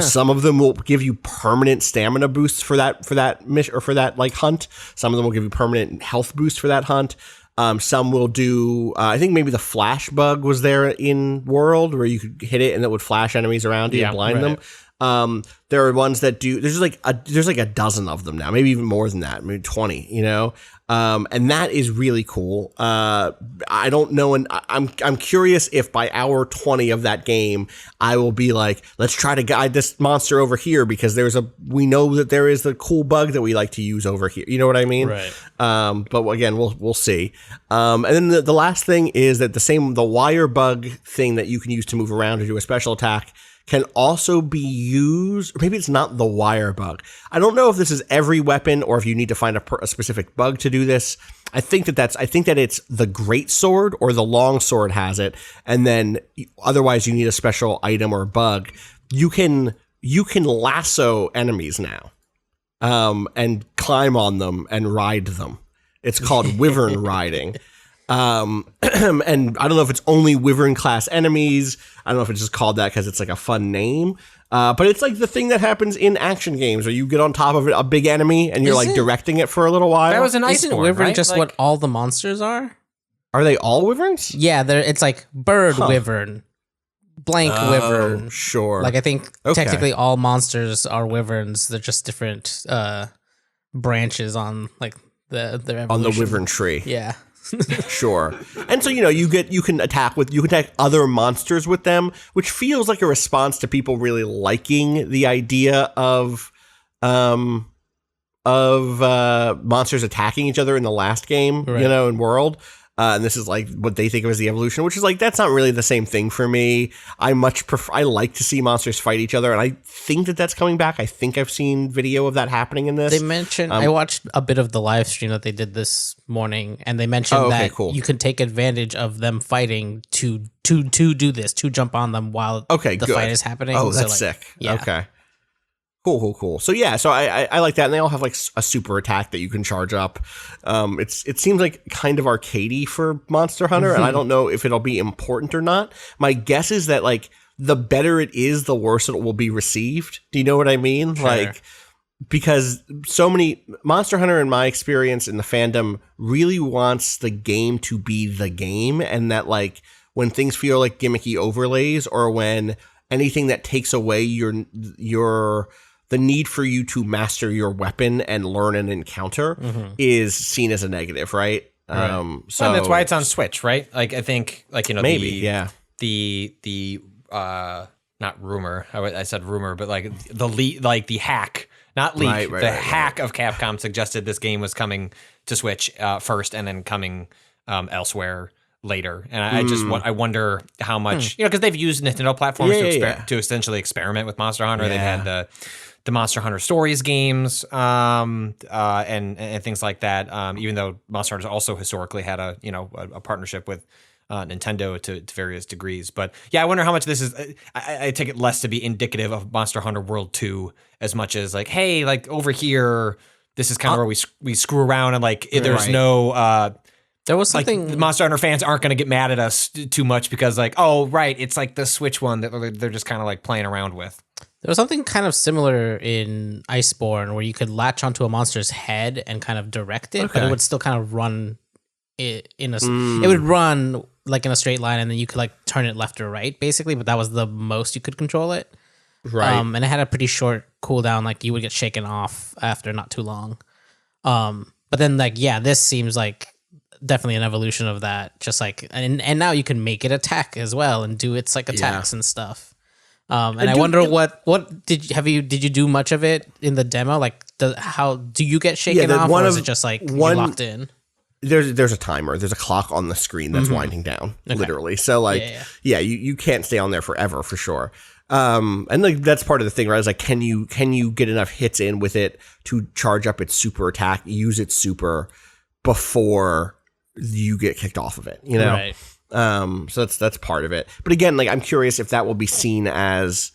Some of them will give you permanent stamina boosts for that mission or for that like hunt. Some of them will give you permanent health boost for that hunt. Some will do, I think maybe the flash bug was there in World where you could hit it and it would flash enemies around you and blind them. There are ones that do, there's like a dozen of them now, maybe even more than that, maybe 20, and that is really cool. I don't know. And I'm curious if by hour 20 of that game, I will be like, let's try to guide this monster over here because we know that there is the cool bug that we like to use over here. You know what I mean? Right. But again, we'll see. And then the last thing is that the wire bug thing that you can use to move around or do a special attack can also be used, or maybe it's not the wire bug. I don't know if this is every weapon or if you need to find a specific bug to do this. I think that it's the great sword or the long sword has it, and then otherwise you need a special item or bug. You can lasso enemies now, and climb on them and ride them. It's called wyvern riding. And I don't know if it's only wyvern class enemies. I don't know if it's just called that because it's like a fun name. But it's like the thing that happens in action games where you get on top of a big enemy and you're directing it for a little while. That was an Isn't wyvern just what all the monsters are? Are they all wyverns? Yeah, it's like bird wyvern, blank wyvern. Sure. Like I think technically all monsters are wyverns. They're just different branches on like their evolution. On the wyvern tree. Yeah. Sure. And so you can attack other monsters with them, which feels like a response to people really liking the idea of monsters attacking each other in the last game, you know, in World. And this is like what they think of as the evolution, which is like, that's not really the same thing for me. I like to see monsters fight each other, and I think that that's coming back. I think I've seen video of that happening in this. They mentioned, I watched a bit of the live stream that they did this morning, and they mentioned that you can take advantage of them fighting to do this, to jump on them while the fight is happening. Oh, that's sick. Yeah. Okay. Cool. So yeah, so I like that, and they all have like a super attack that you can charge up. It seems like kind of arcadey for Monster Hunter, and I don't know if it'll be important or not. My guess is that like the better it is, the worse it will be received. Do you know what I mean? Sure. Like, because so many Monster Hunter, in my experience in the fandom, really wants the game to be the game, and that like when things feel like gimmicky overlays, or when anything that takes away the need for you to master your weapon and learn an encounter is seen as a negative, right? So and that's why it's on Switch, right? Like, I think, like, you know, maybe, the not rumor, I said rumor, but like the hack, not leak, hack of Capcom suggested this game was coming to Switch first, and then coming elsewhere later. And I wonder how much, you know, because they've used Nintendo platforms to essentially experiment with Monster Hunter. They've had the Monster Hunter Stories games, and things like that. Even though Monster Hunter also historically had a partnership with Nintendo to various degrees. But yeah, I wonder how much this is. I take it less to be indicative of Monster Hunter World 2 as much as like, hey, like over here, this is kind of where we screw around, and like there's no. There was something, like, Monster Hunter fans aren't going to get mad at us too much because, like, oh right, it's like the Switch one that they're just kind of like playing around with. There was something kind of similar in Iceborne where you could latch onto a monster's head and kind of direct it, but it would still kind of run it would run like in a straight line, and then you could like turn it left or right, basically. But that was the most you could control it, right? And it had a pretty short cooldown. Like you would get shaken off after not too long. But then like this seems like definitely an evolution of that. Just like and now you can make it attack as well and do its like attacks and stuff. And I wonder what did you do much of it in the demo? Like how do you get shaken off, or is it just like you locked in? There's a timer. There's a clock on the screen that's winding down, literally. So like, you can't stay on there forever for sure. And like that's part of the thing, right? Is like, can you get enough hits in with it to charge up its super attack, use its super before you get kicked off of it, you know? Right. So that's part of it. But again, like I'm curious if that will be seen as,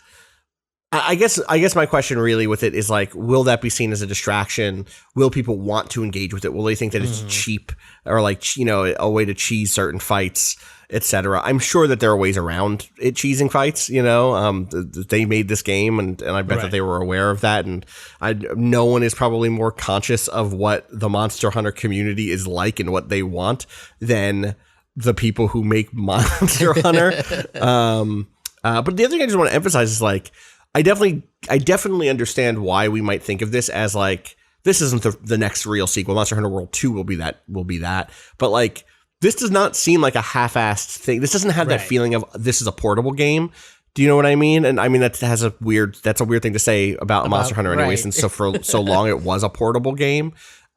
I guess my question really with it is like, will that be seen as a distraction? Will people want to engage with it? Will they think that it's cheap, or like, you know, a way to cheese certain fights, etc.? I'm sure that there are ways around it cheesing fights, you know. They made this game, and I bet that they were aware of that, and no one is probably more conscious of what the Monster Hunter community is like and what they want than the people who make Monster Hunter. But the other thing I just want to emphasize is like, I definitely understand why we might think of this as like, this isn't the next real sequel. Monster Hunter World 2 will be that. But like, this does not seem like a half-assed thing. This doesn't have that feeling of this is a portable game. Do you know what I mean? And I mean, that's a weird thing to say about Monster Hunter anyway, since for so long it was a portable game.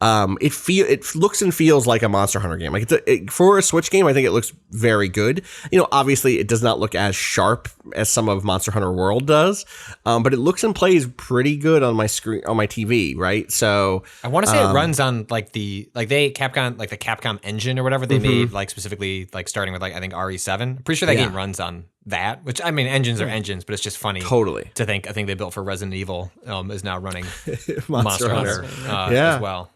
It looks and feels like a Monster Hunter game. Like for a Switch game, I think it looks very good. You know, obviously it does not look as sharp as some of Monster Hunter World does, but it looks and plays pretty good on my screen, on my TV, right? So I want to say it runs on like the Capcom engine or whatever they made, like specifically like starting with like I think RE7. I'm pretty sure that game runs on that, which I mean, engines are engines, but it's just funny to think. I think they built for Resident Evil is now running Monster Hunter as well.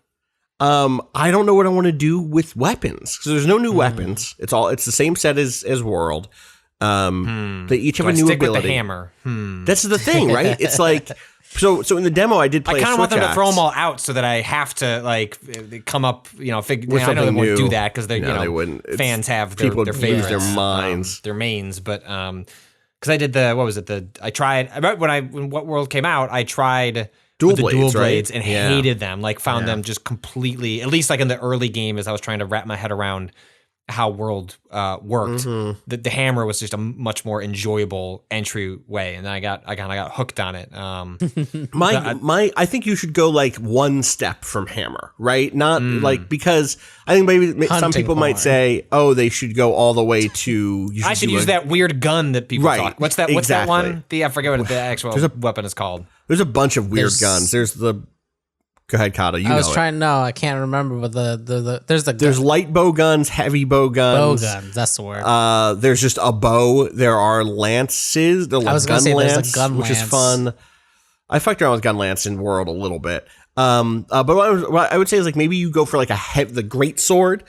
I don't know what I want to do with weapons, because there's no new weapons. It's the same set as World. They each have a new stick ability. With the hammer. That's the thing, right? It's like so in the demo I did play. I kind of want them to throw them all out so that I have to like come up, you know, I know they won't do that because they wouldn't. Fans have their favorites, their minds, their mains, but because I did I tried when What World came out, I tried dual blades and hated them, like found them just completely, at least like in the early game as I was trying to wrap my head around how World worked. Mm-hmm. The hammer was just a much more enjoyable entryway, and then I kind of got hooked on it. I think you should go like one step from hammer, right? Not like, because I think maybe some Hunting people might horn. say, oh, they should go all the way to. I should use that weird gun that people Right, talk. What's that exactly. one? I forget what the actual weapon is called. There's a bunch of weird There's- guns. There's the. Go ahead, Cado. You know I was it. trying. No, I can't remember. But there's There's light bow guns, heavy bow bow guns. guns. That's the word. There's just a bow. There are lances. They're like was gonna gun say there's a lance, gun which is lance. fun. I fucked around with gun lance in World a little bit. But what I would say is like maybe you go for like the great sword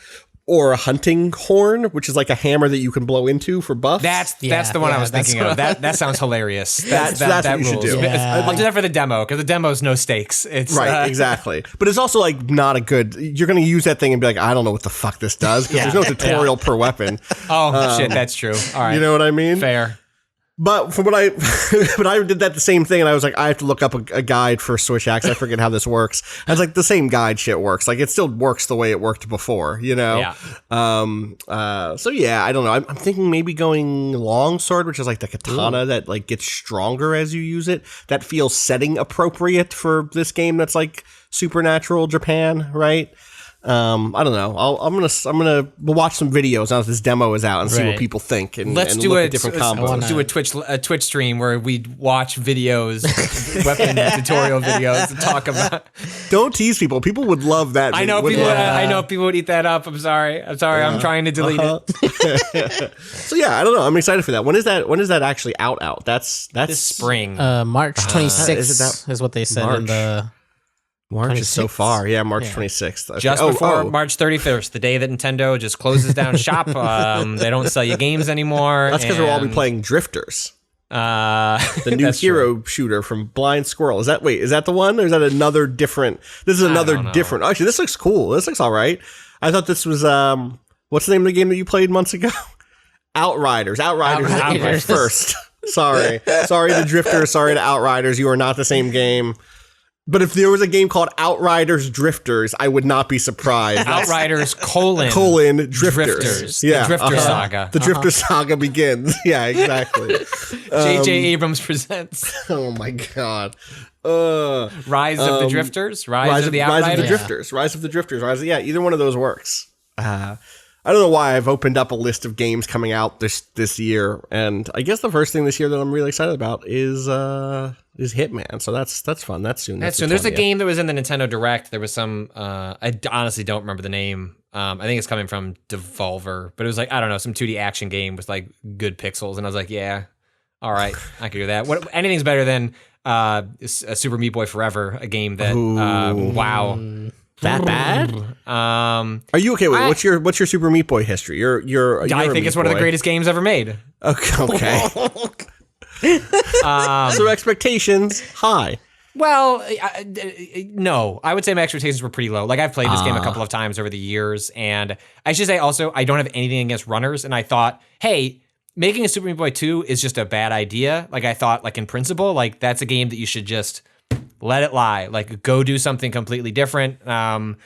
or a hunting horn, which is like a hammer that you can blow into for buffs. That's the one I was thinking of. That sounds hilarious. That's what you should do. Yeah. I'll do that for the demo because the demo's no stakes. It's Right, exactly. But it's also like not a good. You're going to use that thing and be like, I don't know what the fuck this does because there's no tutorial per weapon. Oh shit, that's true. All right, You know what I mean? fair. But from what but I did that the same thing, and I was like, I have to look up a guide for Switch Axe. I forget how this works. I was like, the same guide shit works. Like, it still works the way it worked before, you know? Yeah. So yeah, I don't know. I'm thinking maybe going longsword, which is like the katana that like gets stronger as you use it. That feels setting appropriate for this game. That's like supernatural Japan, right? I don't know. We'll watch some videos now that this demo is out and see what Right. people think. And Let's and do look a at different let's combos. do a Twitch stream where we watch videos, weapon tutorial videos, and talk about. Don't tease people. People would love that. I know would people. love that. I know people would eat that up. I'm sorry. I'm trying to delete it. So yeah, I don't know. I'm excited for that. When is that actually out? That's This spring. March 26th is it that is what they said March? in the. March is so 26th? far. Yeah, March 26th. Okay. Just before March 31st, the day that Nintendo just closes down shop. They don't sell you games anymore. That's because we'll all be and, playing Drifters, the new that's hero shooter from Blind Squirrel. Is that the one, or is that another different? This is another don't know. different. Actually, this looks cool. This looks all right. I thought this was what's the name of the game that you played months ago? Outriders. Outriders. First. Sorry to Drifters. Sorry to Outriders. You are not the same game. But if there was a game called Outriders Drifters, I would not be surprised. Outriders : Drifters. The Drifter Saga. The Drifter Saga begins. Yeah, exactly. J.J. Abrams presents Oh my god. Rise of the Drifters, Rise of the Outriders. Rise of the Drifters. Rise of the Drifters. Yeah, either one of those works. I don't know why I've opened up a list of games coming out this year, and I guess the first thing this year that I'm really excited about is Hitman. So that's fun. That's soon. That's soon. There's a game that was in the Nintendo Direct. There was some. I honestly don't remember the name. I think it's coming from Devolver, but it was like, I don't know, some 2D action game with like good pixels, and I was like, yeah, all right, I could do that. Anything's better than a Super Meat Boy Forever, a game that wow. That bad? Are you okay? Wait, what's your Super Meat Boy history? You're I think it's one of the greatest games ever made. Okay. So expectations high. Well, no, I would say my expectations were pretty low. Like, I've played this game a couple of times over the years, and I should say also, I don't have anything against runners, and I thought, hey, making a Super Meat Boy 2 is just a bad idea. Like, I thought, like, in principle, like, that's a game that you should just let it lie. Like, go do something completely different. Always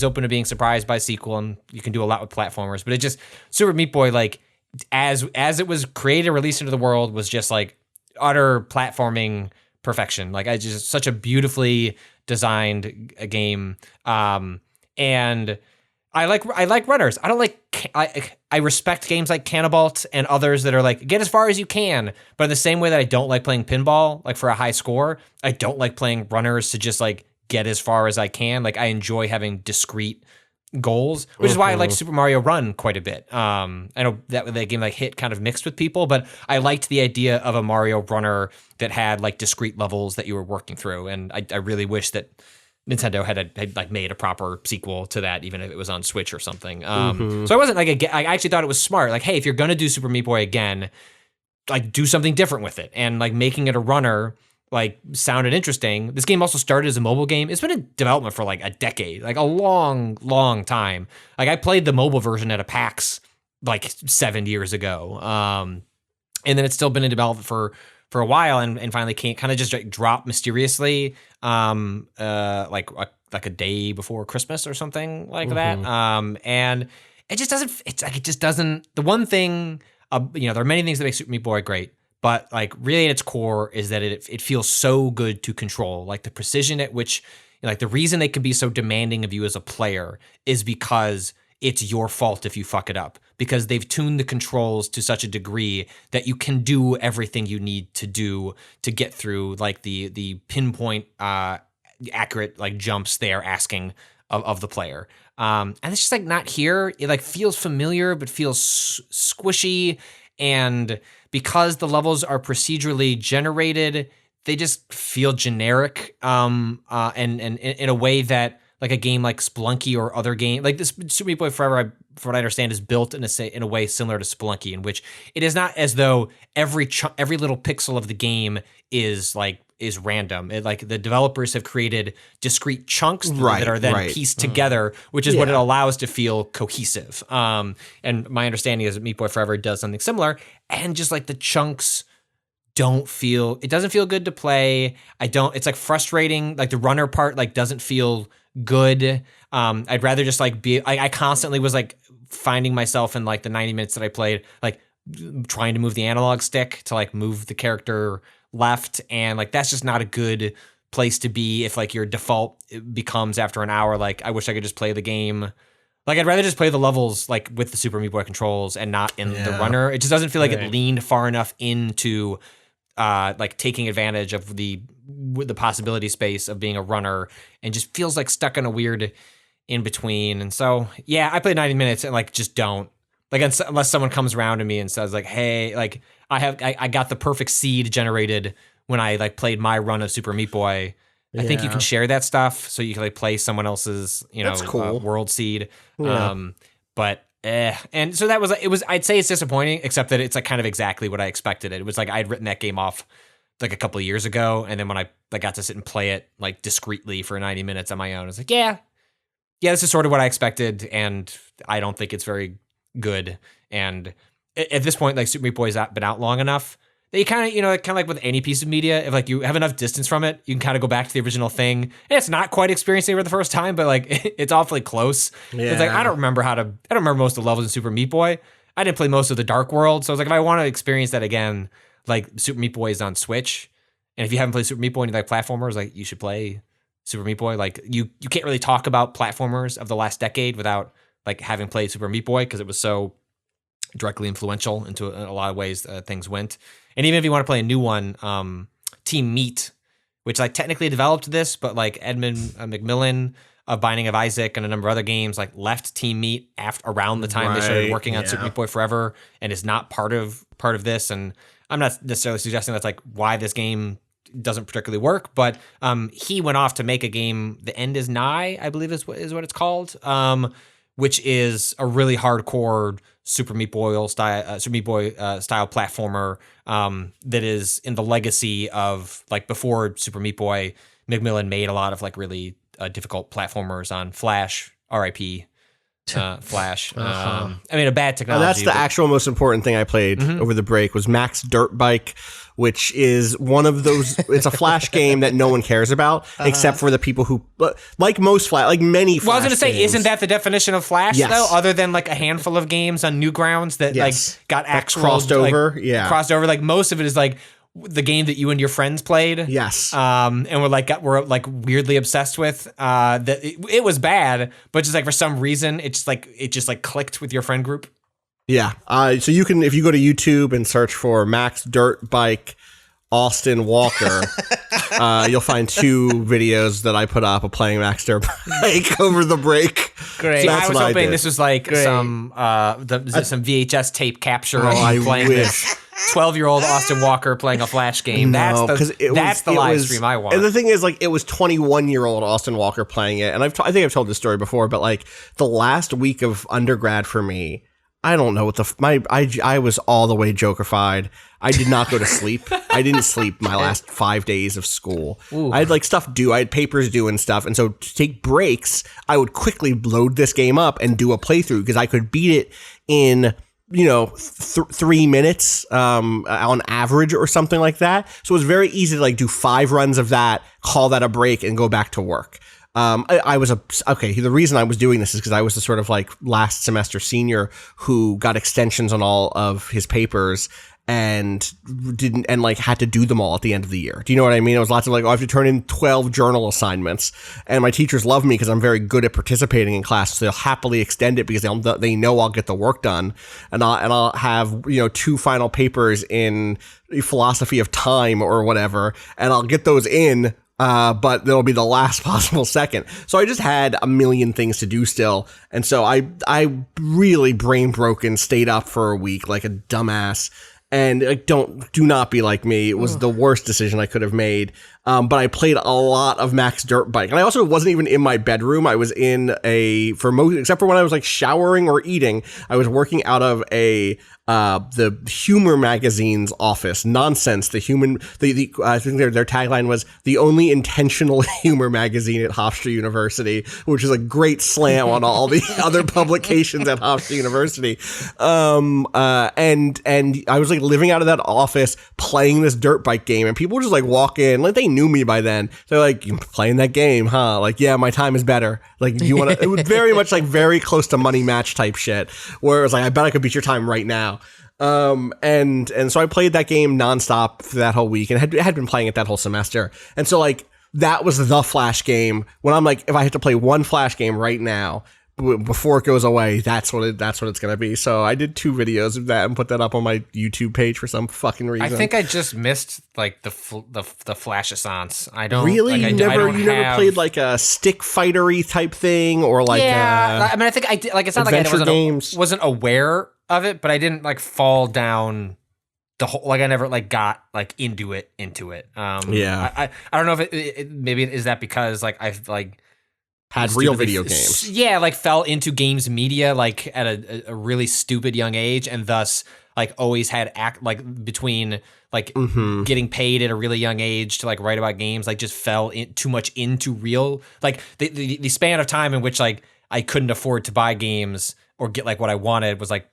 open to being surprised by a sequel, and you can do a lot with platformers. But it just, Super Meat Boy, like, as it was created and released into the world, was just like utter platforming perfection. Like, I just such a beautifully designed game. And I like runners. I don't like. I respect games like Cannibalt and others that are like, get as far as you can. But in the same way that I don't like playing pinball, like for a high score, I don't like playing runners to just like get as far as I can. Like, I enjoy having discrete goals, which is why I like Super Mario Run quite a bit. I know that game like hit kind of mixed with people, but I liked the idea of a Mario Runner that had like discrete levels that you were working through. And I really wish that Nintendo had like made a proper sequel to that, even if it was on Switch or something. So I wasn't like, I actually thought it was smart. Like, hey, if you're going to do Super Meat Boy again, like, do something different with it. And like making it a runner, like, sounded interesting. This game also started as a mobile game. It's been in development for like a decade, like a long, long time. Like, I played the mobile version at a PAX like 7 years ago. And then it's still been in development for a while, and finally kind of just like dropped mysteriously like like a day before Christmas or something like that. And it just doesn't. It's like it just doesn't. The one thing, there are many things that make Super Meat Boy great, but like really at its core is that it feels so good to control. Like the precision at which, like the reason they can be so demanding of you as a player is because it's your fault if you fuck it up, because they've tuned the controls to such a degree that you can do everything you need to do to get through like the pinpoint accurate like jumps they are asking of the player. And it's just like not here. It like feels familiar, but feels squishy. And because the levels are procedurally generated, they just feel generic. And in a way that like a game like Spelunky or other game like this Super Meat Boy Forever, from what I understand, is built in a way similar to Spelunky, in which it is not as though every little pixel of the game is random. Like the developers have created discrete chunks that are then pieced together, which is what it allows to feel cohesive. And my understanding is that Meat Boy Forever does something similar, and just like the chunks doesn't feel good to play. It's like frustrating. Like the runner part like doesn't feel good. I'd rather just like I constantly was like finding myself in like the 90 minutes that I played, like trying to move the analog stick to like move the character left, and like that's just not a good place to be if like your default becomes after an hour like I wish I could just play the game. Like I'd rather just play the levels like with the Super Meat Boy controls and not in the runner. It just doesn't feel like it leaned far enough into like taking advantage of the possibility space of being a runner, and just feels like stuck in a weird in between. And so yeah, I played 90 minutes and like just don't like, unless someone comes around to me and says like, hey, like I got the perfect seed generated when I like played my run of Super Meat Boy. I think you can share that stuff, so you can like play someone else's, That's cool. world seed. Yeah. And so I'd say it's disappointing, except that it's like kind of exactly what I expected. It was like I'd written that game off like a couple of years ago, and then when I got to sit and play it like discreetly for 90 minutes on my own, I was like, yeah, this is sort of what I expected, and I don't think it's very good. And at this point, like Super Meat Boy's been out long enough that you kind of like with any piece of media, if like you have enough distance from it, you can kind of go back to the original thing. And it's not quite experiencing it for the first time, but like it's awfully close. Yeah. It's like I don't remember most of the levels in Super Meat Boy. I didn't play most of the Dark World, so I was like, if I want to experience that again, like Super Meat Boy is on Switch, and if you haven't played Super Meat Boy and you like platformers, like you should play Super Meat Boy. Like you can't really talk about platformers of the last decade without like having played Super Meat Boy, because it was so directly influential into a lot of ways things went. And even if you want to play a new one, Team Meat, which like technically developed this, but like Edmund McMillan of Binding of Isaac and a number of other games like left Team Meat around the time they started working on Super Meat Boy Forever, and is not part of this. And I'm not necessarily suggesting that's like why this game doesn't particularly work, but he went off to make a game, The End Is Nigh, I believe is what it's called, which is a really hardcore Super Meat Boy style platformer that is in the legacy of like before Super Meat Boy. McMillan made a lot of like really difficult platformers on Flash, RIP. Flash. I mean, a bad technology. That's the actual most important thing I played over the break was Max Dirt Bike, which is one of those. It's a Flash game that no one cares about except for the people who, like most Flash, like many Flash. Well, I was going to say, games. isn't that the definition of Flash though? Other than like a handful of games on Newgrounds that like got actual crossed over, crossed over. Like most of it is like the game that you and your friends played. Yes. And we're like weirdly obsessed with. That it was bad, but just like for some reason it just clicked with your friend group. Yeah. So you can, if you go to YouTube and search for Max Dirt Bike Austin Walker, you'll find two videos that I put up of playing Max Dirt Bike over the break. Great. See, I was hoping this was like some VHS tape capture of you playing this 12-year-old Austin Walker playing a Flash game. No, that's the live stream I want. And the thing is, like, it was 21-year-old Austin Walker playing it, and I think I've told this story before, but like the last week of undergrad for me, I don't know what I was all the way jokerfied. I did not go to sleep. I didn't sleep my last 5 days of school. Ooh. I had like stuff due. I had papers due and stuff. And so to take breaks, I would quickly load this game up and do a playthrough because I could beat it in 3 minutes on average or something like that. So it was very easy to like do 5 runs of that, call that a break, and go back to work. I was the reason I was doing this is because I was the sort of like last semester senior who got extensions on all of his papers and had to do them all at the end of the year. Do you know what I mean? It was lots of like, I have to turn in 12 journal assignments, and my teachers love me because I'm very good at participating in class. So they'll happily extend it because they know I'll get the work done, and I'll have 2 final papers in philosophy of time or whatever, and I'll get those in. But it'll be the last possible second. So I just had a million things to do still. And so I really brain broken, stayed up for a week like a dumbass. And do not be like me. It was the worst decision I could have made. But I played a lot of Max Dirt Bike. And I also wasn't even in my bedroom. I was in except for when I was like showering or eating, I was working out of the humor magazine's office. Nonsense. I think their tagline was the only intentional humor magazine at Hofstra University, which is a great slam on all the other publications at Hofstra University. And I was like living out of that office playing this dirt bike game, and people would just like walk in, like they knew me by then. They're like, "You playing that game, huh?" Like, yeah, my time is better. Like, you want to? It was very much like very close to money match type shit, where it was like, I bet I could beat your time right now. And so I played that game nonstop for that whole week, and had been playing it that whole semester. And so like that was the Flash game. When I'm like, if I had to play one Flash game right now before it goes away, that's what it's gonna be. So I did 2 videos of that and put that up on my YouTube page for some fucking reason. I think I just missed like the Flash-assance. I don't really. Like, you never played like a stick fightery type thing or like I mean I think I did, like it's not like I wasn't aware of it, but I didn't like fall down the whole, like I never like got like into it. I don't know if it maybe is that because like I've like had real video games. Yeah, like fell into games media like at a really stupid young age, and thus like always had between like getting paid at a really young age to like write about games, like just fell too much into real like the span of time in which like I couldn't afford to buy games or get like what I wanted was like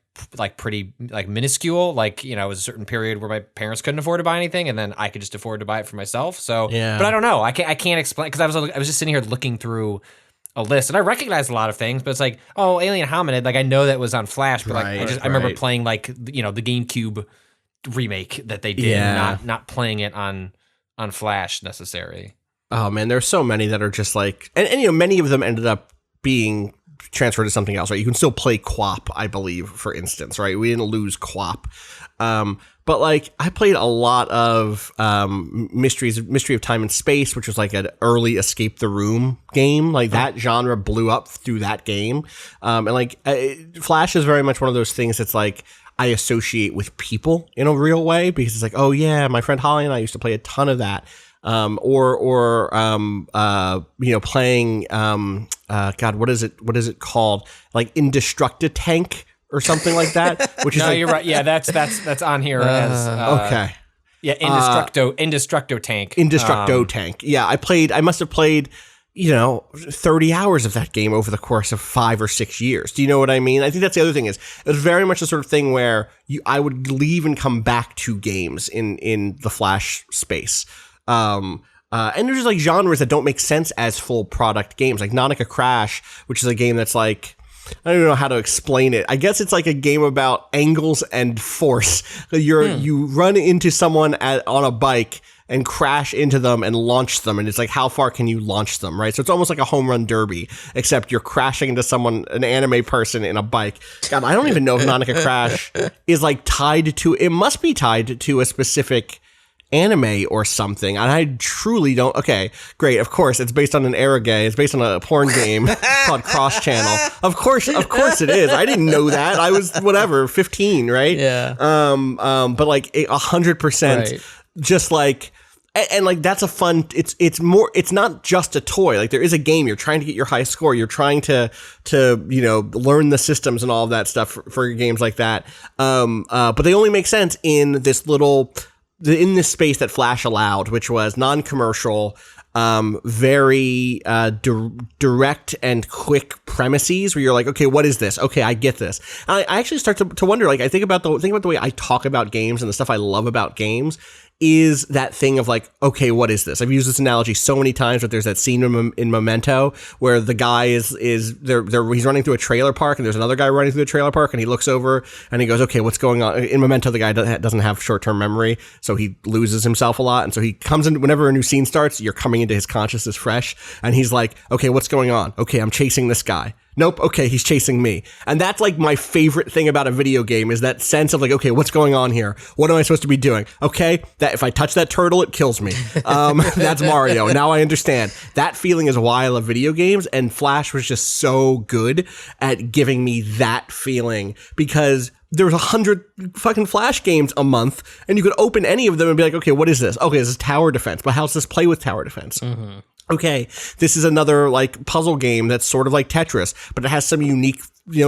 pretty like minuscule. Like, it was a certain period where my parents couldn't afford to buy anything, and then I could just afford to buy it for myself. So, yeah. But I don't know. I can't explain, because I was just sitting here looking through a list, and I recognized a lot of things, but it's like, oh, Alien Hominid, like I know that was on Flash, but I remember playing like the GameCube remake that they did, not playing it on Flash necessarily. Oh man, there's so many that are just like, and many of them ended up being transferred to something else, right? You can still play QWOP, I believe, for instance, right? We didn't lose QWOP. But like I played a lot of Mystery of Time and Space, which was like an early Escape the Room game. Like that genre blew up through that game. And like Flash is very much one of those things that's like I associate with people in a real way, because it's like, oh yeah, my friend Holly and I used to play a ton of that. Playing God, what is it called? Like Indestructo Tank or something like that. Which is you're right. Yeah, that's on here as okay. Yeah, Indestructo Tank. Indestructo Tank. Yeah, I must have played 30 hours of that game over the course of 5 or 6 years. Do you know what I mean? I think that's the other thing, is it was very much the sort of thing where I would leave and come back to games in the Flash space. And there's just like genres that don't make sense as full product games, like Nautica Crash, which is a game that's like, I don't know how to explain it. I guess it's like a game about angles and force. You run into someone on a bike and crash into them and launch them, and it's like, how far can you launch them, right? So it's almost like a home run derby, except you're crashing into someone, an anime person in a bike. God, I don't even know if Nautica Crash is like it must be tied to a specific anime or something, and I truly don't. Okay, great. Of course, it's based on an eroge. It's based on a porn game called Cross Channel. Of course it is. I didn't know that. I was 15, right? Yeah. But like 100%, just like. And like that's a fun. It's not just a toy. Like there is a game. You're trying to get your high score. You're trying to learn the systems and all of that stuff for games like that. But they only make sense in this space that Flash allowed, which was non-commercial, very direct and quick premises, where you're like, okay, what is this? Okay, I get this. And I actually start to wonder, like, I think about the way I talk about games and the stuff I love about games is that thing of like, okay, what is this? I've used this analogy so many times, but there's that scene in Memento where the guy is he's running through a trailer park and there's another guy running through the trailer park and he looks over and he goes, okay, what's going on? In Memento, the guy doesn't have short-term memory, so he loses himself a lot. And so he comes in, whenever a new scene starts, you're coming into his consciousness fresh. And he's like, okay, what's going on? Okay, I'm chasing this guy. Nope. Okay, he's chasing me. And that's like my favorite thing about a video game is that sense of like, okay, what's going on here? What am I supposed to be doing? Okay, that if I touch that turtle, it kills me. That's Mario. Now I understand. That feeling is why I love video games, and Flash was just so good at giving me that feeling because there's 100 fucking Flash games a month, and you could open any of them and be like, okay, what is this? Okay, this is tower defense, but how does this play with tower defense? Mm-hmm. Okay, this is another like puzzle game that's sort of like Tetris, but it has some unique,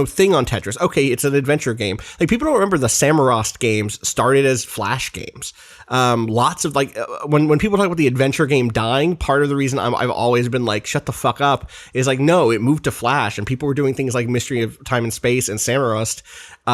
thing on Tetris. Okay, it's an adventure game. Like people don't remember the Samorost games started as Flash games. Lots of like when people talk about the adventure game dying, part of the reason I've always been like, shut the fuck up, is like, no, it moved to Flash and people were doing things like Mystery of Time and Space and Samorost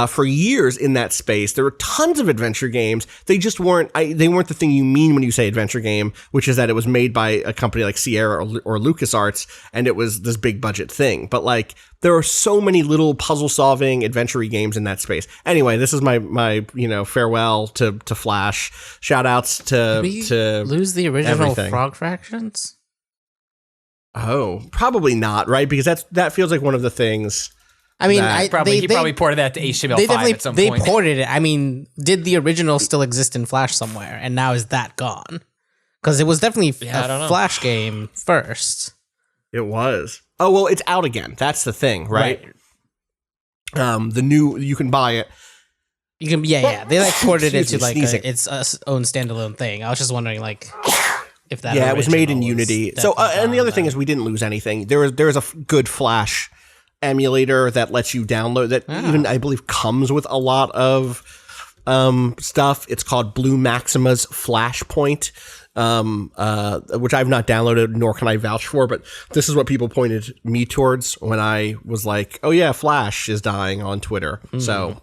for years in that space. There were tons of adventure games. They just weren't the thing you mean when you say adventure game, which is that it was made by a company like Sierra or LucasArts and it was this big budget thing. But like there are so many little puzzle solving adventure-y games in that space. Anyway, this is my farewell to Flash. Shout outs to lose the original everything. Frog Fractions? Oh, probably not, right? Because that feels like one of the things. I mean, he probably ported that to HTML5 at some point. They ported it. I mean, did the original still exist in Flash somewhere? And now is that gone? Because it was definitely a Flash game first. It was. Oh, well, it's out again. That's the thing, right? The new, you can buy it. You can, yeah. They like ported it to like its own standalone thing. I was just wondering, like, if that. Yeah, it was made in Unity. So, and the other thing is, we didn't lose anything. There is a good Flash emulator that lets you download that even I believe comes with a lot of stuff. It's called Blue Maxima's Flashpoint. Which I've not downloaded, nor can I vouch for, but this is what people pointed me towards when I was like, oh yeah, Flash is dying on Twitter. Mm. So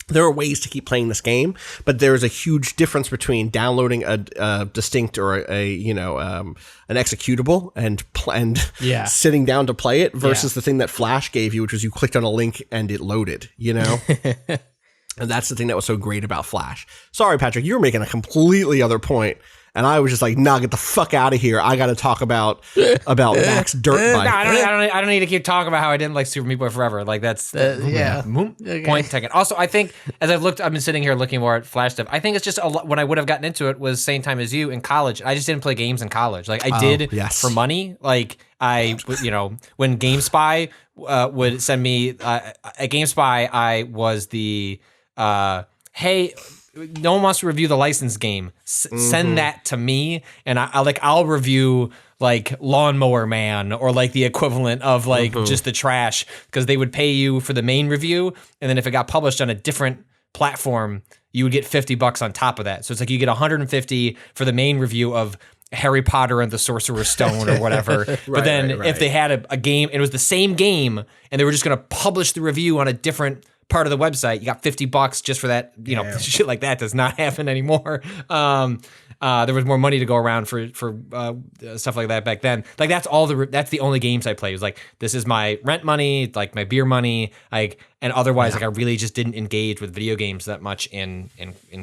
there are ways to keep playing this game, but there's a huge difference between downloading a distinct or an executable and sitting down to play it versus the thing that Flash gave you, which was you clicked on a link and it loaded, And that's the thing that was so great about Flash. Sorry, Patrick, you were making a completely other point. And I was just like, nah, get the fuck out of here. I got to talk about Mac's dirt bike. No, I don't need to keep talking about how I didn't like Super Meat Boy Forever. Like that's point taken. Also, I think as I've been sitting here looking more at Flash stuff. I think it's just a lot, when I would have gotten into it was same time as you in college. I just didn't play games in college. Like I did for money. Like I, when GameSpy would send me at GameSpy, I was the hey. No one wants to review the licensed game. Send that to me, and I'll review like Lawnmower Man or like the equivalent of like just the trash, because they would pay you for the main review, and then if it got published on a different platform, you would get $50 on top of that. So it's like you get $150 for the main review of Harry Potter and the Sorcerer's Stone or whatever. But then if they had a game, it was the same game, and they were just going to publish the review on a different part of the website, you got $50 just for that. Shit like that does not happen anymore. There was more money to go around for stuff like that back then. Like that's the only games I played. It was like, this is my rent money, like my beer money, like, and otherwise like I really just didn't engage with video games that much in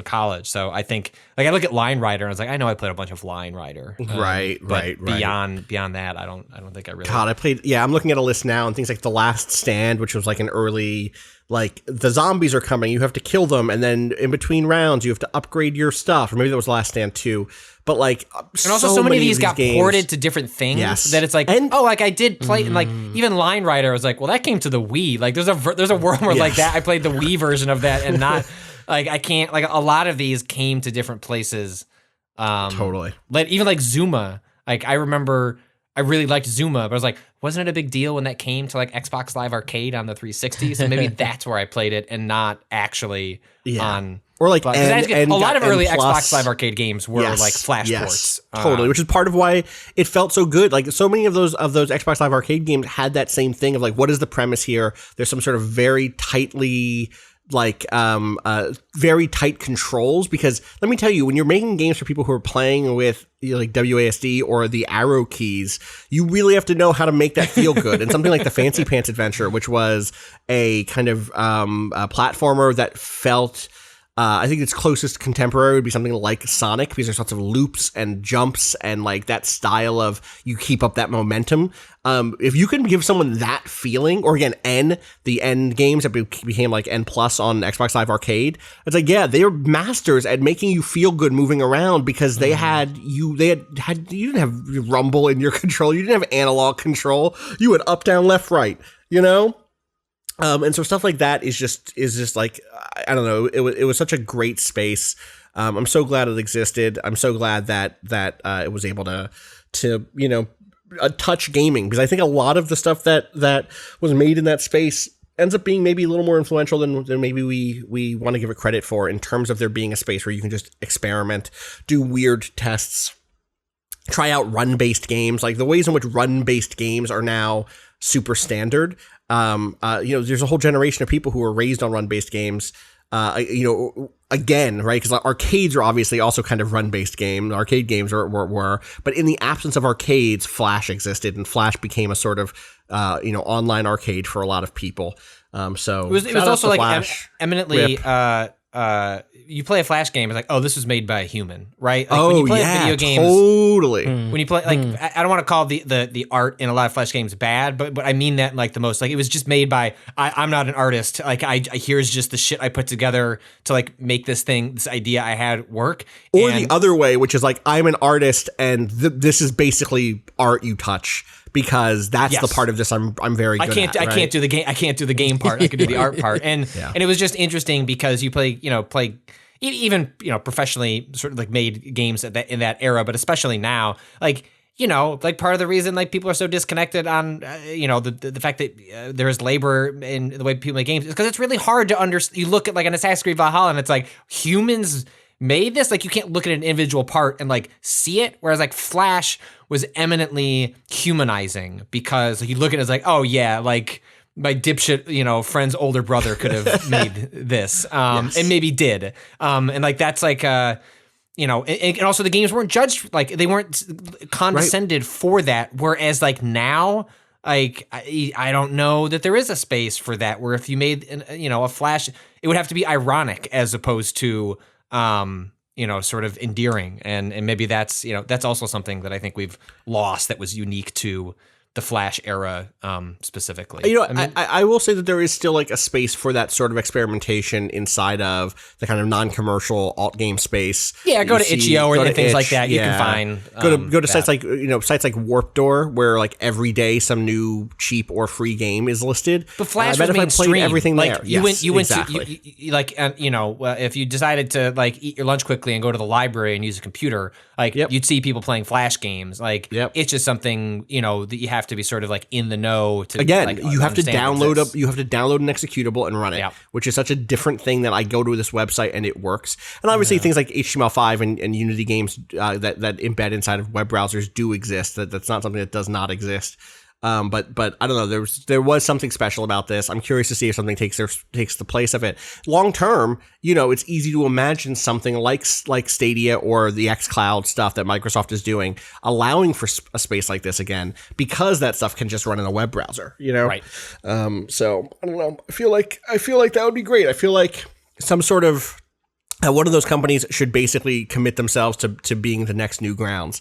college. So I think like I look at Line Rider and I was like, I know I played a bunch of Line Rider. Right. Beyond that, I don't think I really. God, I played. Yeah, I'm looking at a list now and things like The Last Stand, which was like an early. Like, the zombies are coming, you have to kill them, and then in between rounds, you have to upgrade your stuff. Or maybe that was Last Stand 2. But, like, and also so many of these got ported to different things that it's like, like, I did play, and, like, even Line Rider, I was like, well, that came to the Wii. Like, there's a world where, like, that, I played the Wii version of that, and not, like, I can't, like, a lot of these came to different places. Totally. Like, even, like, Zuma. Like, I remember I really liked Zuma, but I was like, wasn't it a big deal when that came to like Xbox Live Arcade on the 360? So maybe that's where I played it and not actually on. Or like, a lot of early Xbox Live Arcade games were like Flash ports. Totally, which is part of why it felt so good. Like so many of those Xbox Live Arcade games had that same thing of like, what is the premise here? There's some sort of very tightly very tight controls, because let me tell you, when you're making games for people who are playing with like WASD or the arrow keys, you really have to know how to make that feel good. And something like the Fancy Pants Adventure, which was a kind of a platformer that felt, I think its closest contemporary would be something like Sonic, because there's lots of loops and jumps and like that style of you keep up that momentum. If you can give someone that feeling, or again, the N games that became like N Plus on Xbox Live Arcade, it's like, yeah, they're masters at making you feel good moving around, because you didn't have rumble in your control. You didn't have analog control. You had up, down, left, right, you know? And so stuff like that is just like, I don't know, it was such a great space. I'm so glad it existed. I'm so glad that it was able to touch gaming, because I think a lot of the stuff that was made in that space ends up being maybe a little more influential than maybe we want to give it credit for, in terms of there being a space where you can just experiment, do weird tests, try out run-based games, like the ways in which run-based games are now super standard. There's a whole generation of people who were raised on run-based games, again, right? Because arcades are obviously also kind of run-based games. Arcade games were, but in the absence of arcades, Flash existed, and Flash became a sort of, online arcade for a lot of people. So it was also like Flash, eminently, you play a Flash game, it's like, oh, this was made by a human, right? Like, when you play video games, totally. When you play, like, I don't want to call the art in a lot of Flash games bad, but I mean that like the most. Like, it was just made by, I'm not an artist. Like, here's just the shit I put together to like make this idea I had work. Or the other way, which is like, I'm an artist, and this is basically art you touch, because that's the part of this I'm very good at. I can't do the game. I can't do the game part. I can do the art part. And it was just interesting, because you play even professionally sort of like made games in that era, but especially now, like part of the reason like people are so disconnected on the fact that there is labor in the way people make games is because it's really hard to understand. You look at like an Assassin's Creed Valhalla, and it's like, humans made this. Like, you can't look at an individual part and like see it, whereas like Flash was eminently humanizing, because like, you look at it as like, oh yeah, like my dipshit friend's older brother could have made this, and maybe did, and like that's like and also the games weren't judged, like they weren't condescended for that, whereas like now, like I don't know that there is a space for that, where if you made a Flash, it would have to be ironic as opposed to sort of endearing, and maybe that's that's also something that I think we've lost that was unique to the Flash era, specifically. I will say that there is still like a space for that sort of experimentation inside of the kind of non-commercial alt game space. Yeah, go to itch.io or things like that. You can find go to sites like Warp Door, where like every day some new cheap or free game is listed. But Flash was mainstream. Everything like there. You went exactly. to if you decided to like eat your lunch quickly and go to the library and use a computer, like you'd see people playing Flash games. Like it's just something that you have to be sort of like in the know to. Again, like, you have to download an executable and run it, which is such a different thing that I go to this website and it works. And obviously things like HTML5 and Unity games that embed inside of web browsers do exist. That's not something that does not exist. But I don't know. There was something special about this. I'm curious to see if something takes the place of it. Long term, it's easy to imagine something like Stadia or the xCloud stuff that Microsoft is doing, allowing for a space like this again, because that stuff can just run in a web browser. Right. So I don't know. I feel like that would be great. I feel like some sort of one of those companies should basically commit themselves to being the next Newgrounds,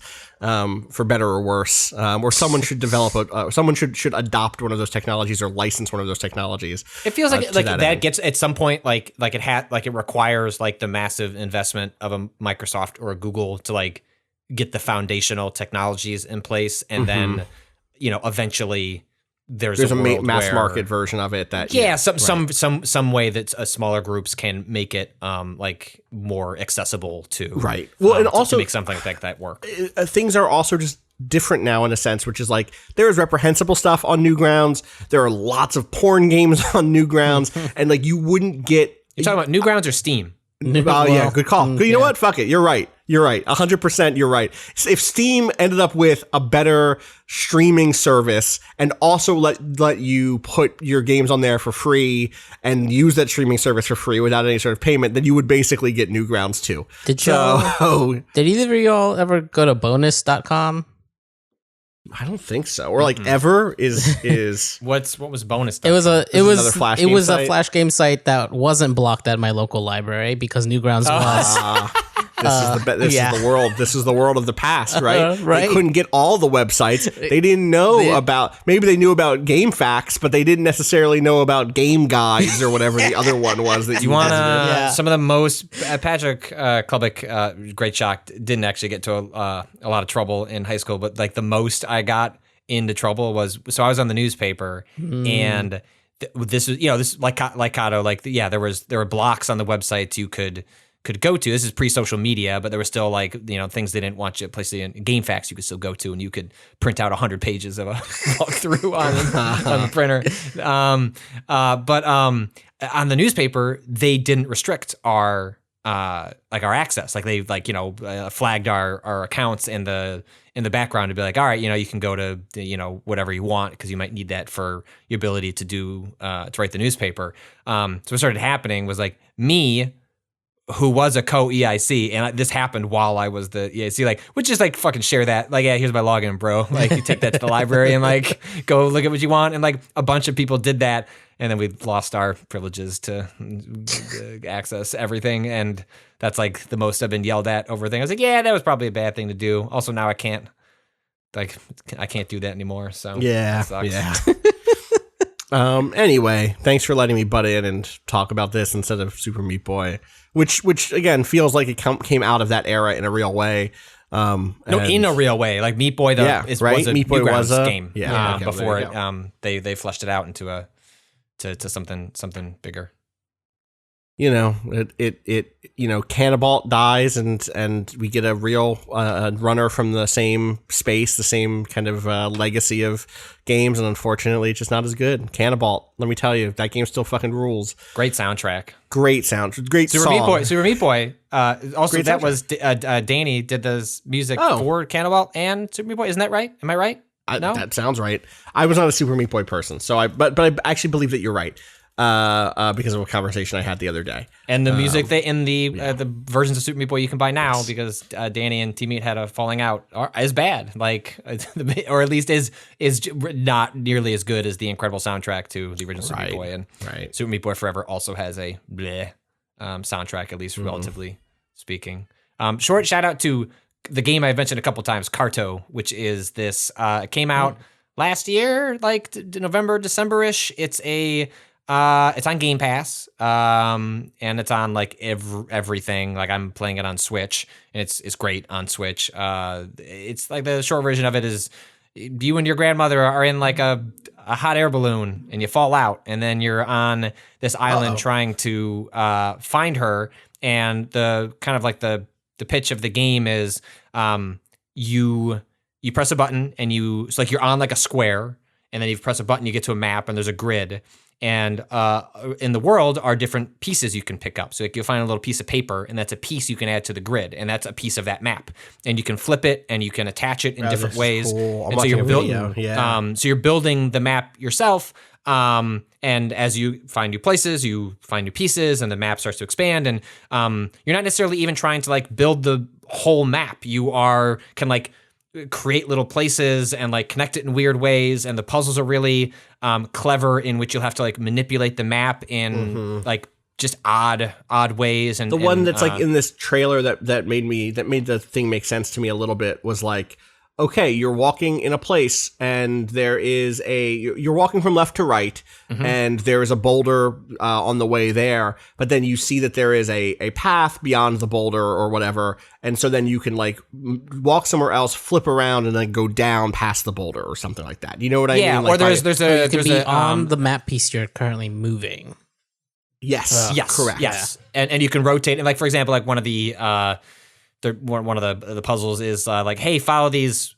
for better or worse. Or someone should develop someone should adopt one of those technologies or license one of those technologies. It feels like that gets at some point like it requires like the massive investment of a Microsoft or a Google to like get the foundational technologies in place, and then eventually there's a mass market version of it that some way that smaller groups can make it like more accessible to and also to make something like that work. Things are also just different now in a sense, which is like there is reprehensible stuff on Newgrounds. There are lots of porn games on Newgrounds, and like you wouldn't get. You're talking about Newgrounds or Steam? Yeah, good call. You know what? Fuck it. You're right. You're right. 100% you're right. If Steam ended up with a better streaming service and also let you put your games on there for free and use that streaming service for free without any sort of payment, then you would basically get Newgrounds too. Did either of y'all ever go to bonus.com? I don't think so. Or like ever is what was bonus? It was another Flash game a site? Flash game site that wasn't blocked at my local library because Newgrounds was. This is the world. This is the world of the past, right? Right. They couldn't get all the websites. They didn't know about. Maybe they knew about Game Facts, but they didn't necessarily know about Game Guides or whatever the other one was that you want visited. some of the most Patrick Klubik, Great Shock, didn't actually get to a lot of trouble in high school, but like the most I got into trouble was I was on the newspaper and this was this like Cado there were blocks on the websites you could go to. This is pre-social media, but there were still like things they didn't want you to place in Game Facts you could still go to, and you could print out 100 pages of a walkthrough on the printer. But on the newspaper, they didn't restrict our access. Like they flagged our accounts in the background to be like, all right, you can go to whatever you want because you might need that for your ability to do to write the newspaper. So what started happening was like me, who was a co-EIC, and this happened while I was the EIC, like, would just like fucking share that, like, yeah, here's my login, bro. Like, you take that to the library and like go look at what you want, and like a bunch of people did that, and then we lost our privileges to access everything, and that's like the most I've been yelled at over a thing. I was like, yeah, that was probably a bad thing to do. Also, now I can't do that anymore. So yeah, that sucks. Yeah. Anyway, thanks for letting me butt in and talk about this instead of Super Meat Boy, which again feels like it came out of that era in a real way. In a real way, like Meat Boy, was a Meat Boy was a game. Yeah, okay, before they fleshed it out into to something bigger. Cannibalt dies and we get a real runner from the same space, the same kind of legacy of games, and unfortunately it's just not as good. Cannibalt, let me tell you, that game still fucking rules. Great soundtrack. Great song. Super Meat Boy. Also, Great that soundtrack. was Danny did the music for Cannibalt and Super Meat Boy. Isn't that right? Am I right? No? That sounds right. I was not a Super Meat Boy person, so but I actually believe that you're right. Because of a conversation I had the other day. And the music the versions of Super Meat Boy you can buy now because Danny and T-Meat had a falling out is bad. Like, or at least is not nearly as good as the incredible soundtrack to the original Super Meat Boy. And Super Meat Boy Forever also has a bleh soundtrack, at least relatively speaking. Short shout out to the game I've mentioned a couple times, Carto, which is this came out last year, like November, December-ish. It's on Game Pass, and it's on like everything. Like I'm playing it on Switch, and it's great on Switch. It's like the short version of it is you and your grandmother are in like a hot air balloon, and you fall out, and then you're on this island trying to find her. And the kind of like the pitch of the game is you press a button, and it's like you're on like a square, and then you press a button, you get to a map, and there's a grid. And in the world are different pieces you can pick up. So like you'll find a little piece of paper, and that's a piece you can add to the grid, and that's a piece of that map. And you can flip it, and you can attach it in different ways. Cool. And so you're building, so you're building the map yourself. And as you find new places, you find new pieces, and the map starts to expand. And you're not necessarily even trying to like build the whole map. You can like create little places and like connect it in weird ways, and the puzzles are really clever in which you'll have to like manipulate the map in like just odd ways. And the one that's like in this trailer that made the thing make sense to me a little bit was like, okay, you're walking in a place and you're walking from left to right, and there is a boulder on the way there, but then you see that there is a path beyond the boulder or whatever, and so then you can like walk somewhere else, flip around, and then go down past the boulder or something like that. You know what I mean? Yeah, like, or there's on the map piece you're currently moving. Yes, yes, correct. Yes, and you can rotate, and like for example, like one of the one of the puzzles is like, hey, follow these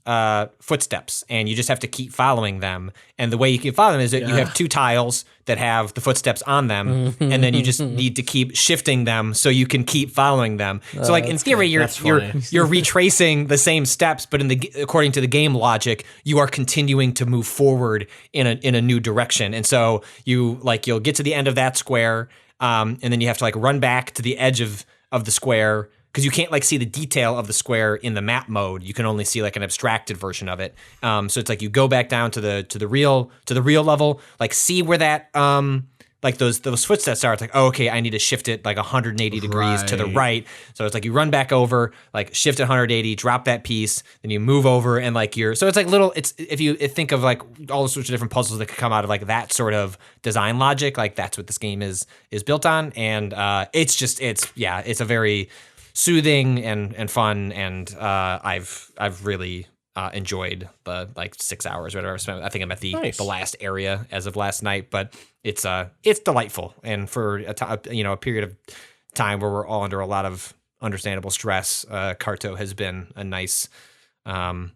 footsteps, and you just have to keep following them. And the way you can follow them is that you have 2 tiles that have the footsteps on them, and then you just need to keep shifting them so you can keep following them. So like in theory, you're retracing the same steps, but according to the game logic, you are continuing to move forward in a new direction. And so you'll get to the end of that square, and then you have to like run back to the edge of the square, because you can't like see the detail of the square in the map mode. You can only see like an abstracted version of it. So it's like you go back down to the real level, like see where that like those footsteps are. It's like, oh, okay, I need to shift it like 180 degrees to the right. So it's like you run back over, like shift it 180, drop that piece, then you move over, and like so it's like it's if you think of like all sorts of different puzzles that could come out of like that sort of design logic, like that's what this game is built on. And it's a very soothing and fun, and I've really enjoyed the like 6 hours or whatever I've spent. I think I'm at the last area as of last night, but it's delightful, and for a period of time where we're all under a lot of understandable stress, Carto has been a nice. Even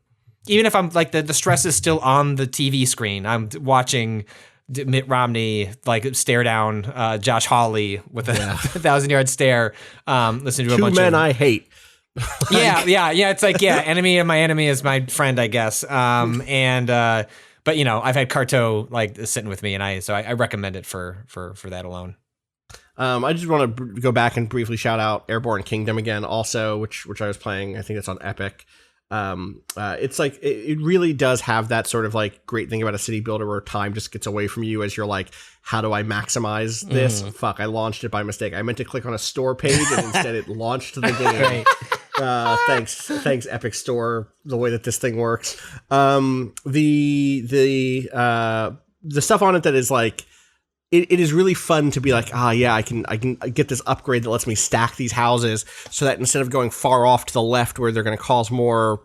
if I'm like the stress is still on the TV screen, I'm watching Mitt Romney like stare down Josh Hawley with a 1,000-yard stare. Listen to a bunch of 2 men I hate. yeah. It's like enemy of my enemy is my friend, I guess. But I've had Carto like sitting with me, and I recommend it for that alone. I just want to go back and briefly shout out Airborne Kingdom again, also, which I was playing. I think it's on Epic. It's like it really does have that sort of like great thing about a city builder where time just gets away from you as you're like, how do I maximize this? Fuck, I launched it by mistake. I meant to click on a store page, and instead it launched the game. Thanks Epic Store, the way that this thing works. The stuff on it that is like, it is really fun to be like, I can get this upgrade that lets me stack these houses so that instead of going far off to the left where they're going to cause more,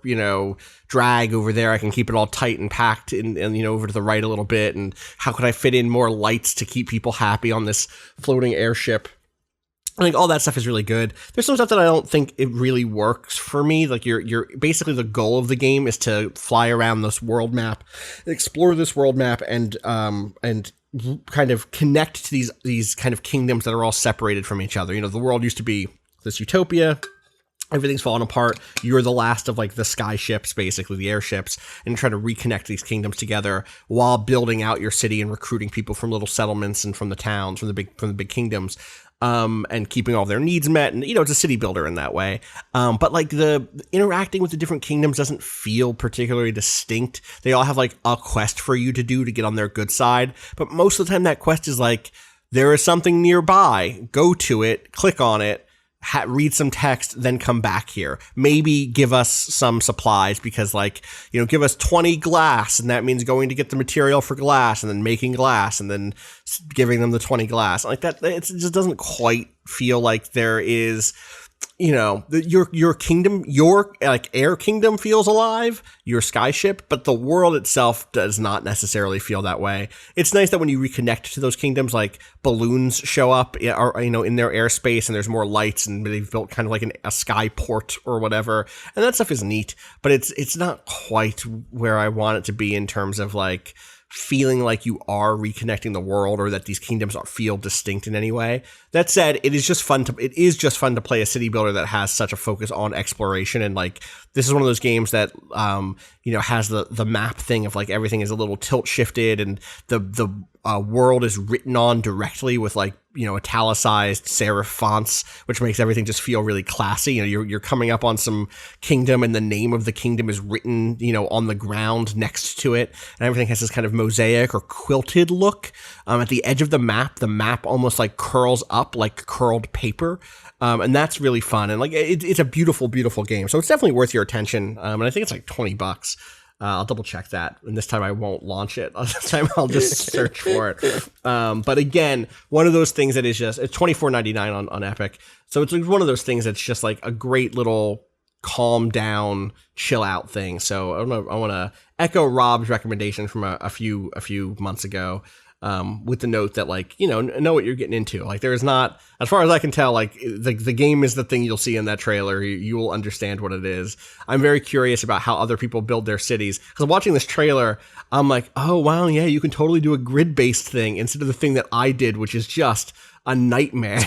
drag over there, I can keep it all tight and packed and over to the right a little bit. And how could I fit in more lights to keep people happy on this floating airship? I think all that stuff is really good. There's some stuff that I don't think it really works for me. Like you're basically the goal of the game is to fly around this world map, explore this world map, and kind of connect to these kind of kingdoms that are all separated from each other. The world used to be this utopia. Everything's falling apart. You're the last of like the sky ships, basically the airships, and try to reconnect these kingdoms together while building out your city and recruiting people from little settlements and from the towns, from the big kingdoms. And keeping all their needs met, and it's a city builder in that way. But like the interacting with the different kingdoms doesn't feel particularly distinct. They all have like a quest for you to do to get on their good side, but most of the time that quest is like, there is something nearby, go to it, click on it, read some text, then come back here. Maybe give us some supplies because give us 20 glass, and that means going to get the material for glass and then making glass and then giving them the 20 glass. Like that, it just doesn't quite feel like there is, your kingdom, your like air kingdom feels alive, your skyship, but the world itself does not necessarily feel that way. It's nice that when you reconnect to those kingdoms, like balloons show up, or in their airspace, and there's more lights, and they've built kind of like a sky port or whatever, and that stuff is neat. But it's not quite where I want it to be in terms of like feeling like you are reconnecting the world, or that these kingdoms feel distinct in any way. That said, it is just fun to play a city builder that has such a focus on exploration, and like this is one of those games that has the map thing of like everything is a little tilt shifted, and the world is written on directly with like italicized serif fonts, which makes everything just feel really classy. You're coming up on some kingdom, and the name of the kingdom is written on the ground next to it, and everything has this kind of mosaic or quilted look. At the edge of the map almost like curls up like curled paper, and that's really fun, and like it's a beautiful game. So it's definitely worth your attention, and I think it's like $20. I'll double check that, and this time I won't launch it. This time I'll just search for it. But again, one of those things that is just, it's $24.99 on Epic. So it's one of those things that's just like a great little calm down, chill out thing. So I want to echo Rob's recommendation from a few months ago. with the note that, like, you know what you're getting into. Like, there is not, as far as I can tell, like, the game is the thing you'll see in that trailer. You will understand what it is. I'm very curious about how other people build their cities, because watching this trailer, I'm like, oh wow, yeah, you can totally do a grid-based thing instead of the thing that I did, which is just a nightmare.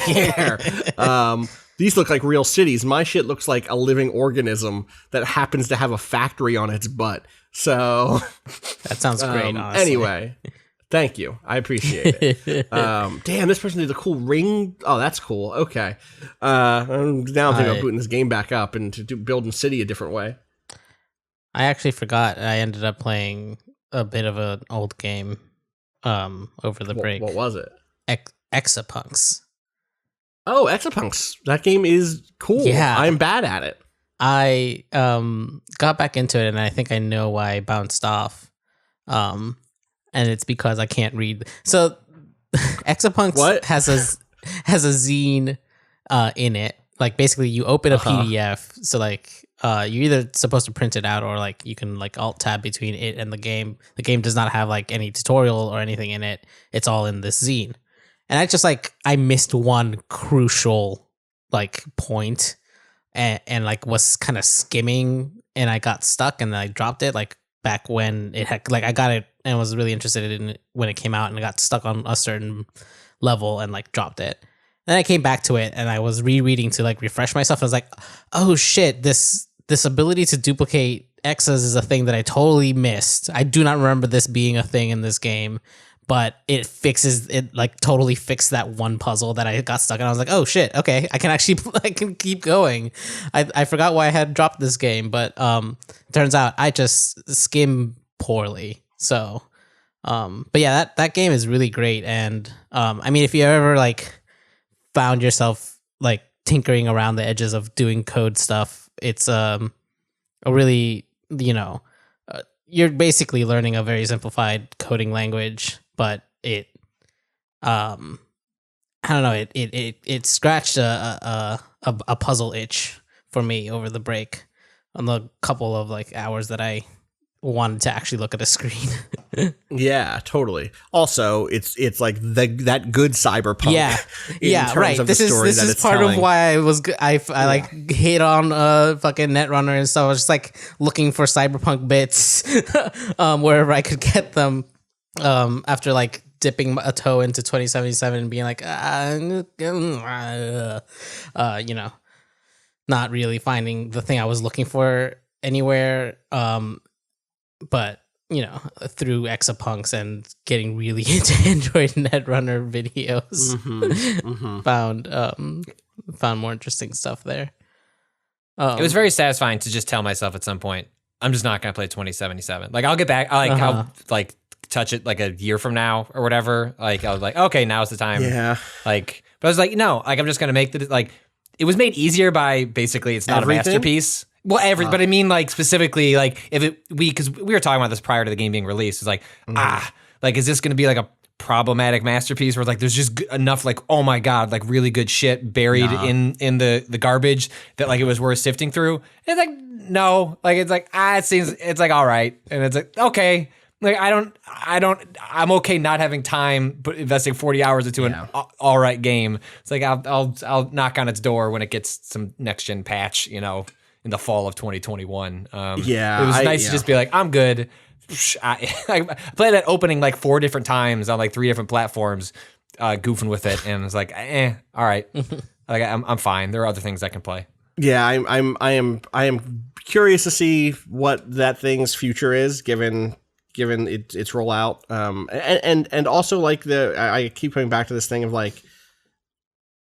These look like real cities. My shit looks like a living organism that happens to have a factory on its butt. So That sounds great, honestly. Anyway, thank you. I appreciate it. Damn, this person did a cool ring. Oh, that's cool. Okay. Now I'm thinking about booting this game back up and to building city a different way. I actually forgot. I ended up playing a bit of an old game over the break. What was it? Exapunks. Oh, Exapunks. That game is cool. Yeah. I'm bad at it. I got back into it, and I think I know why I bounced off. And it's because I can't read. So Exapunks has a zine in it. Like, basically you open a PDF. So like you're either supposed to print it out, or like you can like alt tab between it and the game. The game does not have like any tutorial or anything in it. It's all in this zine. And I missed one crucial like point, and like was kind of skimming, and I got stuck, and I dropped it like back when it had, like, I got it and was really interested in it when it came out, and I got stuck on a certain level and like dropped it. Then I came back to it, and I was rereading to like refresh myself. I was like, oh shit, this ability to duplicate X's is a thing that I totally missed. I do not remember this being a thing in this game. But it like totally fixed that one puzzle that I got stuck in. I was like, oh shit, okay, I can keep going. I forgot why I had dropped this game, but turns out I just skim poorly. So, but yeah, that game is really great. And I mean, if you ever like found yourself like tinkering around the edges of doing code stuff, it's a really, you're basically learning a very simplified coding language. But it, I don't know. It scratched a puzzle itch for me over the break on the couple of like hours that I wanted to actually look at a screen. Yeah, totally. Also, it's like that good cyberpunk. Yeah, yeah, right. This is part telling. of why I like hit on fucking Netrunner and stuff. I was just like looking for cyberpunk bits wherever I could get them. After like dipping a toe into 2077 and being like, not really finding the thing I was looking for anywhere. But through Exapunks and getting really into Android Netrunner videos, found more interesting stuff there. It was very satisfying to just tell myself at some point, I'm just not going to play 2077. Like, I'll get back. I'll like touch it like a year from now or whatever. Like, I was like, okay, now's the time. Yeah. Like, but I was like, no, like, I'm just going to make the, like, it was made easier by basically it's not Everything? a masterpiece. Well, but I mean, like, specifically, like, because we were talking about this prior to the game being released. It's like, like, is this going to be like a problematic masterpiece where it's like there's just enough like, oh my God, like really good shit buried in the garbage that like it was worth sifting through? And it's like, no, like, it's like, it's like, all right. And it's like, okay. Like, I'm okay not having time, but investing 40 hours into an all right game. It's like, I'll knock on its door when it gets some next gen patch, in the fall of 2021. It was nice to just be like, I'm good. I played that opening like 4 different times on like 3 different platforms, goofing with it, and it's like, all right, like I'm fine. There are other things I can play. Yeah, I am curious to see what that thing's future is, given its rollout, and also like I keep coming back to this thing of like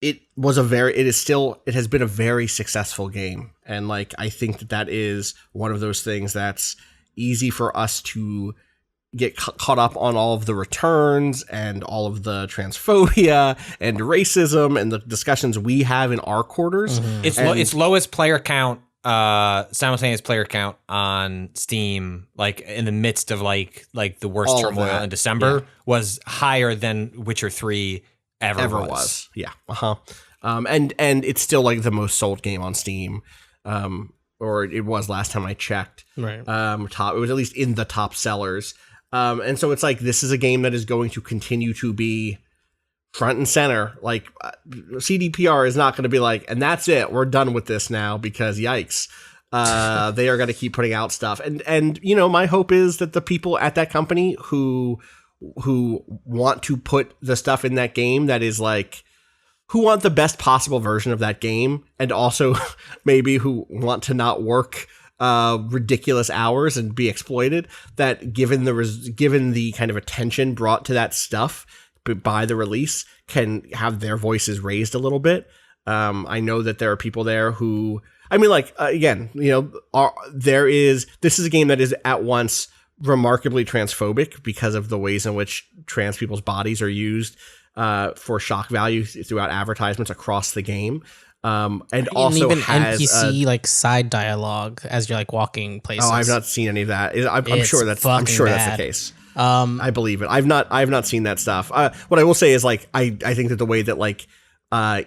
it has been a very successful game, and like I think that is one of those things that's easy for us to get caught up on all of the returns and all of the transphobia and racism and the discussions we have in our quarters. Its lowest player count. Simultaneous player count on Steam, like in the midst of like the worst all turmoil in December, was higher than Witcher 3 ever was. Yeah. And it's still like the most sold game on Steam, or it was last time I checked. Right. It was at least in the top sellers. And so it's like, this is a game that is going to continue to be front and center. Like, CDPR is not going to be like, and that's it, we're done with this now, because yikes. They are going to keep putting out stuff. And, you know, my hope is that the people at that company who want to put the stuff in that game that is like, who want the best possible version of that game, and also maybe who want to not work ridiculous hours and be exploited, that given the kind of attention brought to that stuff by the release, can have their voices raised a little bit. I know that there are people there who, I mean, like, again, you know, this is a game that is at once remarkably transphobic because of the ways in which trans people's bodies are used for shock value throughout advertisements across the game. And also even has NPC like side dialogue as you're like walking places. Oh, I've not seen any of that. I'm sure that's the case. I believe it. I've not seen that stuff. What I will say is, like, I think that the way that like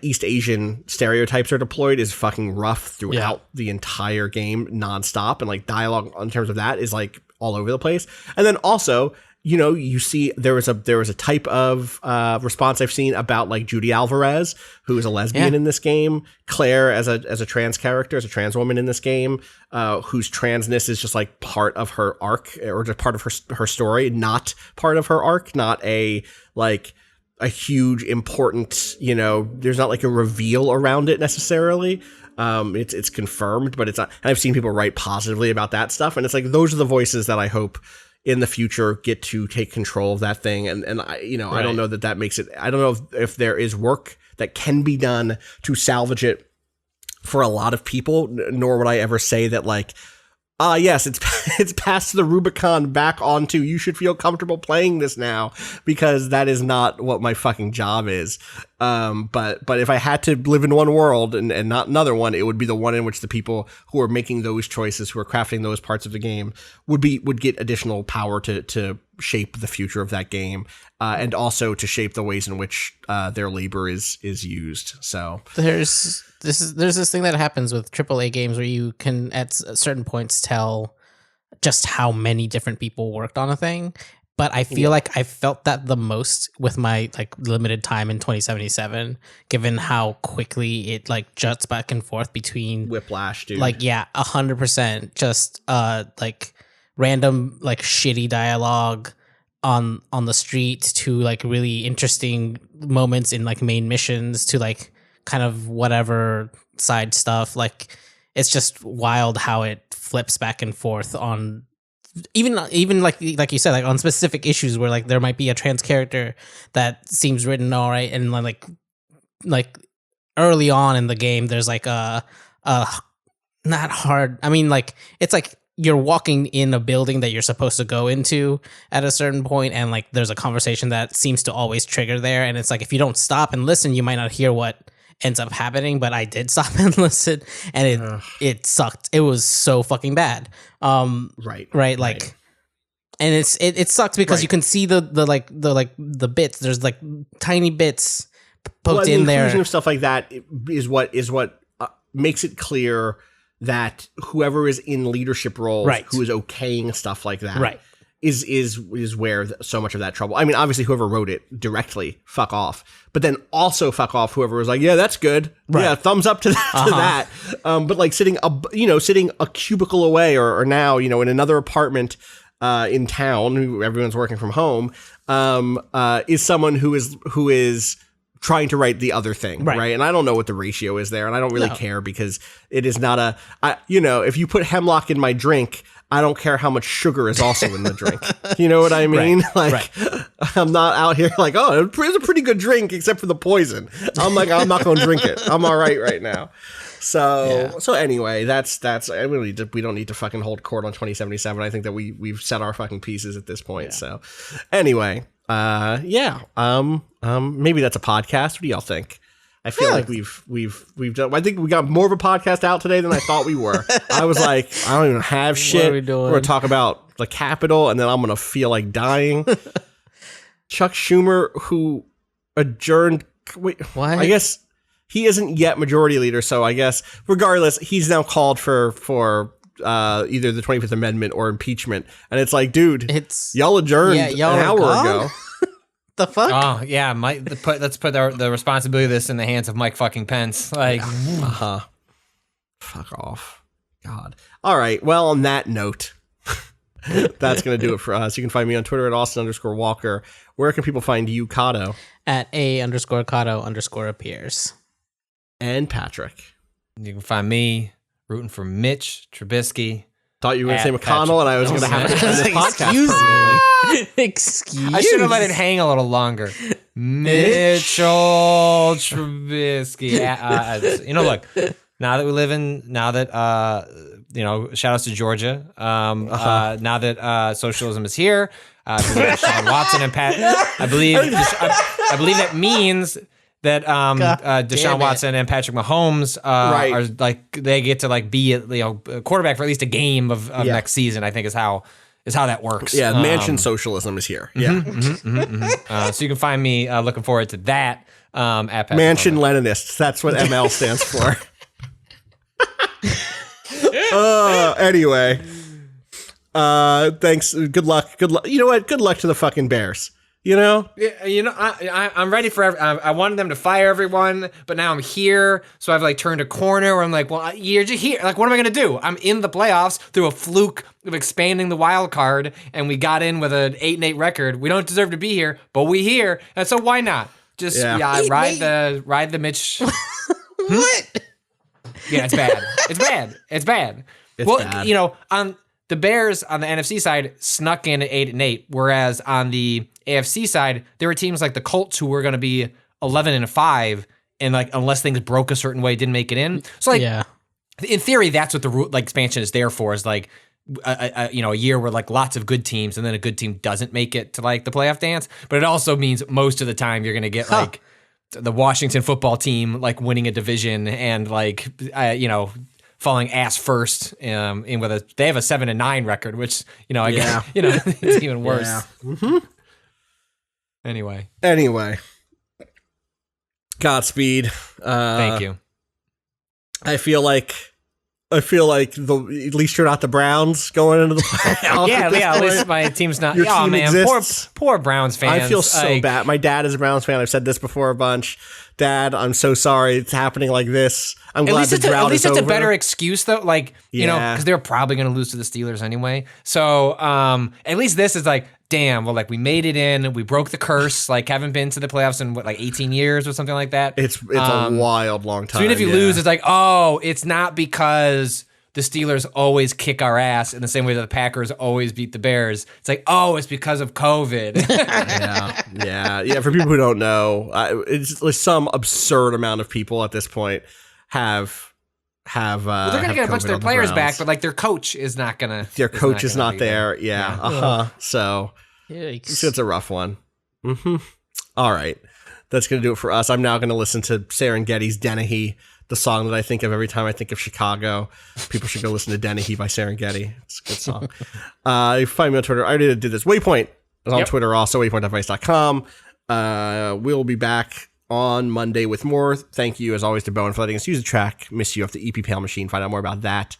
East Asian stereotypes are deployed is fucking rough throughout the entire game, nonstop, and like dialogue in terms of that is like all over the place. And then also, you know, you see there was a type of response I've seen about like Judy Alvarez, who is a lesbian in this game, Claire as a trans character, as a trans woman in this game, whose transness is just like part of her arc, or just part of her story, not part of her arc, not a huge important, you know, there's not like a reveal around it necessarily. It's confirmed, but it's not. And I've seen people write positively about that stuff, and it's like, those are the voices that I hope in the future get to take control of that thing. And I, you know, right. I don't know that makes it, I don't know if there is work that can be done to salvage it for a lot of people, nor would I ever say that like, yes, it's past the Rubicon back onto, you should feel comfortable playing this now, because that is not what my fucking job is. But if I had to live in one world and not another one, it would be the one in which the people who are making those choices, who are crafting those parts of the game, would get additional power to shape the future of that game, and also to shape the ways in which their labor is used. So there's this thing that happens with AAA games where you can at certain points tell just how many different people worked on a thing. But I feel like I felt that the most with my like limited time in 2077, given how quickly it like juts back and forth between Whiplash, dude. Like, 100%. Just like random like shitty dialogue on the street, to like really interesting moments in like main missions, to like kind of whatever side stuff. Like, it's just wild how it flips back and forth on even like you said, like on specific issues where like there might be a trans character that seems written all right, and like early on in the game there's like a not hard, I mean, like, it's like you're walking in a building that you're supposed to go into at a certain point, and like there's a conversation that seems to always trigger there, and it's like if you don't stop and listen, you might not hear what ends up happening. But I did stop and listen, and it sucked. It was so fucking bad. Right. Like, and it sucks because you can see the bits. There's like tiny bits poked in there. The inclusion of stuff like that is what makes it clear that whoever is in leadership roles, who is okaying stuff like that, is where so much of that trouble. I mean, obviously, whoever wrote it directly, fuck off. But then also fuck off whoever was like, yeah, that's good. Right. Yeah, thumbs up to that. But like sitting a cubicle away, or now, you know, in another apartment in town, who everyone's working from home, is someone who is trying to write the other thing, right? And I don't know what the ratio is there, and I don't really care, because it is not if you put hemlock in my drink, I don't care how much sugar is also in the drink. You know what I mean? I'm not out here like, oh, it's a pretty good drink except for the poison. I'm like, I'm not going to drink it. I'm all right now. So anyway, that's we don't need to fucking hold court on 2077. I think that we've set our fucking pieces at this point. Yeah. So anyway, maybe that's a podcast. What do y'all think? I feel like we've done. I think we got more of a podcast out today than I thought we were. I was like, I don't even have shit. What are we doing? We're gonna talk about the Capitol, and then I'm gonna feel like dying. Chuck Schumer, who adjourned. Wait, what? I guess he isn't yet majority leader, so I guess regardless, he's now called for either the 25th Amendment or impeachment. And it's like, dude, y'all adjourned y'all an hour ago. The fuck? Oh yeah, let's put the responsibility of this in the hands of Mike fucking Pence. Like, fuck off, God. All right. Well, on that note, that's gonna do it for us. You can find me on Twitter at Austin_Walker. Where can people find you, Cado? At A_Cado_appears. And Patrick. you can find me rooting for Mitch Trubisky. Thought you were going to say At McConnell, and I was going to have to end this podcast permanently. Excuse I should have let it hang a little longer. Mitchell Trubisky. Look, now that we live in, shout outs to Georgia. Now that socialism is here, Deshaun Watson and Pat, I believe that means that Deshaun Watson and Patrick Mahomes are like they get to like be a quarterback for at least a game of next season. I think is how that works. Yeah, mansion socialism is here. Yeah, so you can find me looking forward to that. At Patrick mansion Mahomes. Leninists. That's what ML stands for. Anyway, thanks. Good luck. You know what? Good luck to the fucking Bears. You know? Yeah, I'm ready for. I wanted them to fire everyone, but now I'm here, so I've like turned a corner where I'm like, well, you're just here. Like, what am I gonna do? I'm in the playoffs through a fluke of expanding the wild card, and we got in with an 8-8 record. We don't deserve to be here, but we here, and so why not? Just ride the Mitch. What? Yeah, it's bad. It's bad. It's bad. On the Bears on the NFC side snuck in at 8-8, whereas on the AFC side, there were teams like the Colts who were going to be 11-5, and like unless things broke a certain way, didn't make it in. So in theory, that's what the expansion is there for. Is like a year where like lots of good teams, and then a good team doesn't make it to like the playoff dance. But it also means most of the time you're going to get like the Washington football team like winning a division and like falling ass first they have a 7-9 record, which I guess it's even worse. Yeah. Mm-hmm. Anyway, Godspeed. Thank you. I feel like at least you're not the Browns going into the playoffs. At least my team's not. Your team exists. Poor Browns fans. I feel so bad. My dad is a Browns fan. I've said this before a bunch. Dad, I'm so sorry it's happening like this. I'm glad the drought is over. At least it's a better excuse though, because they're probably going to lose to the Steelers anyway. So at least this is like, damn, well, like we made it in, we broke the curse, like haven't been to the playoffs in 18 years or something like that. It's a wild long time. So even if you lose, it's like, oh, it's not because the Steelers always kick our ass in the same way that the Packers always beat the Bears. It's like, oh, it's because of COVID. Yeah. For people who don't know, it's like some absurd amount of people at this point have. They're gonna get a bunch of their players back, but like their coach is not gonna. Their coach is not there. Yeah. So it's a rough one. Mm-hmm. All right, that's gonna do it for us. I'm now gonna listen to Serengeti's Dennehy, the song that I think of every time I think of Chicago. People should go listen to Dennehy by Serengeti. It's a good song. You can find me on Twitter. I already did this. Waypoint is on Twitter also, waypoint.vice.com. We'll be back on Monday with more. Thank you, as always, to Bowen for letting us use the track Miss You off the EP Pale Machine. Find out more about that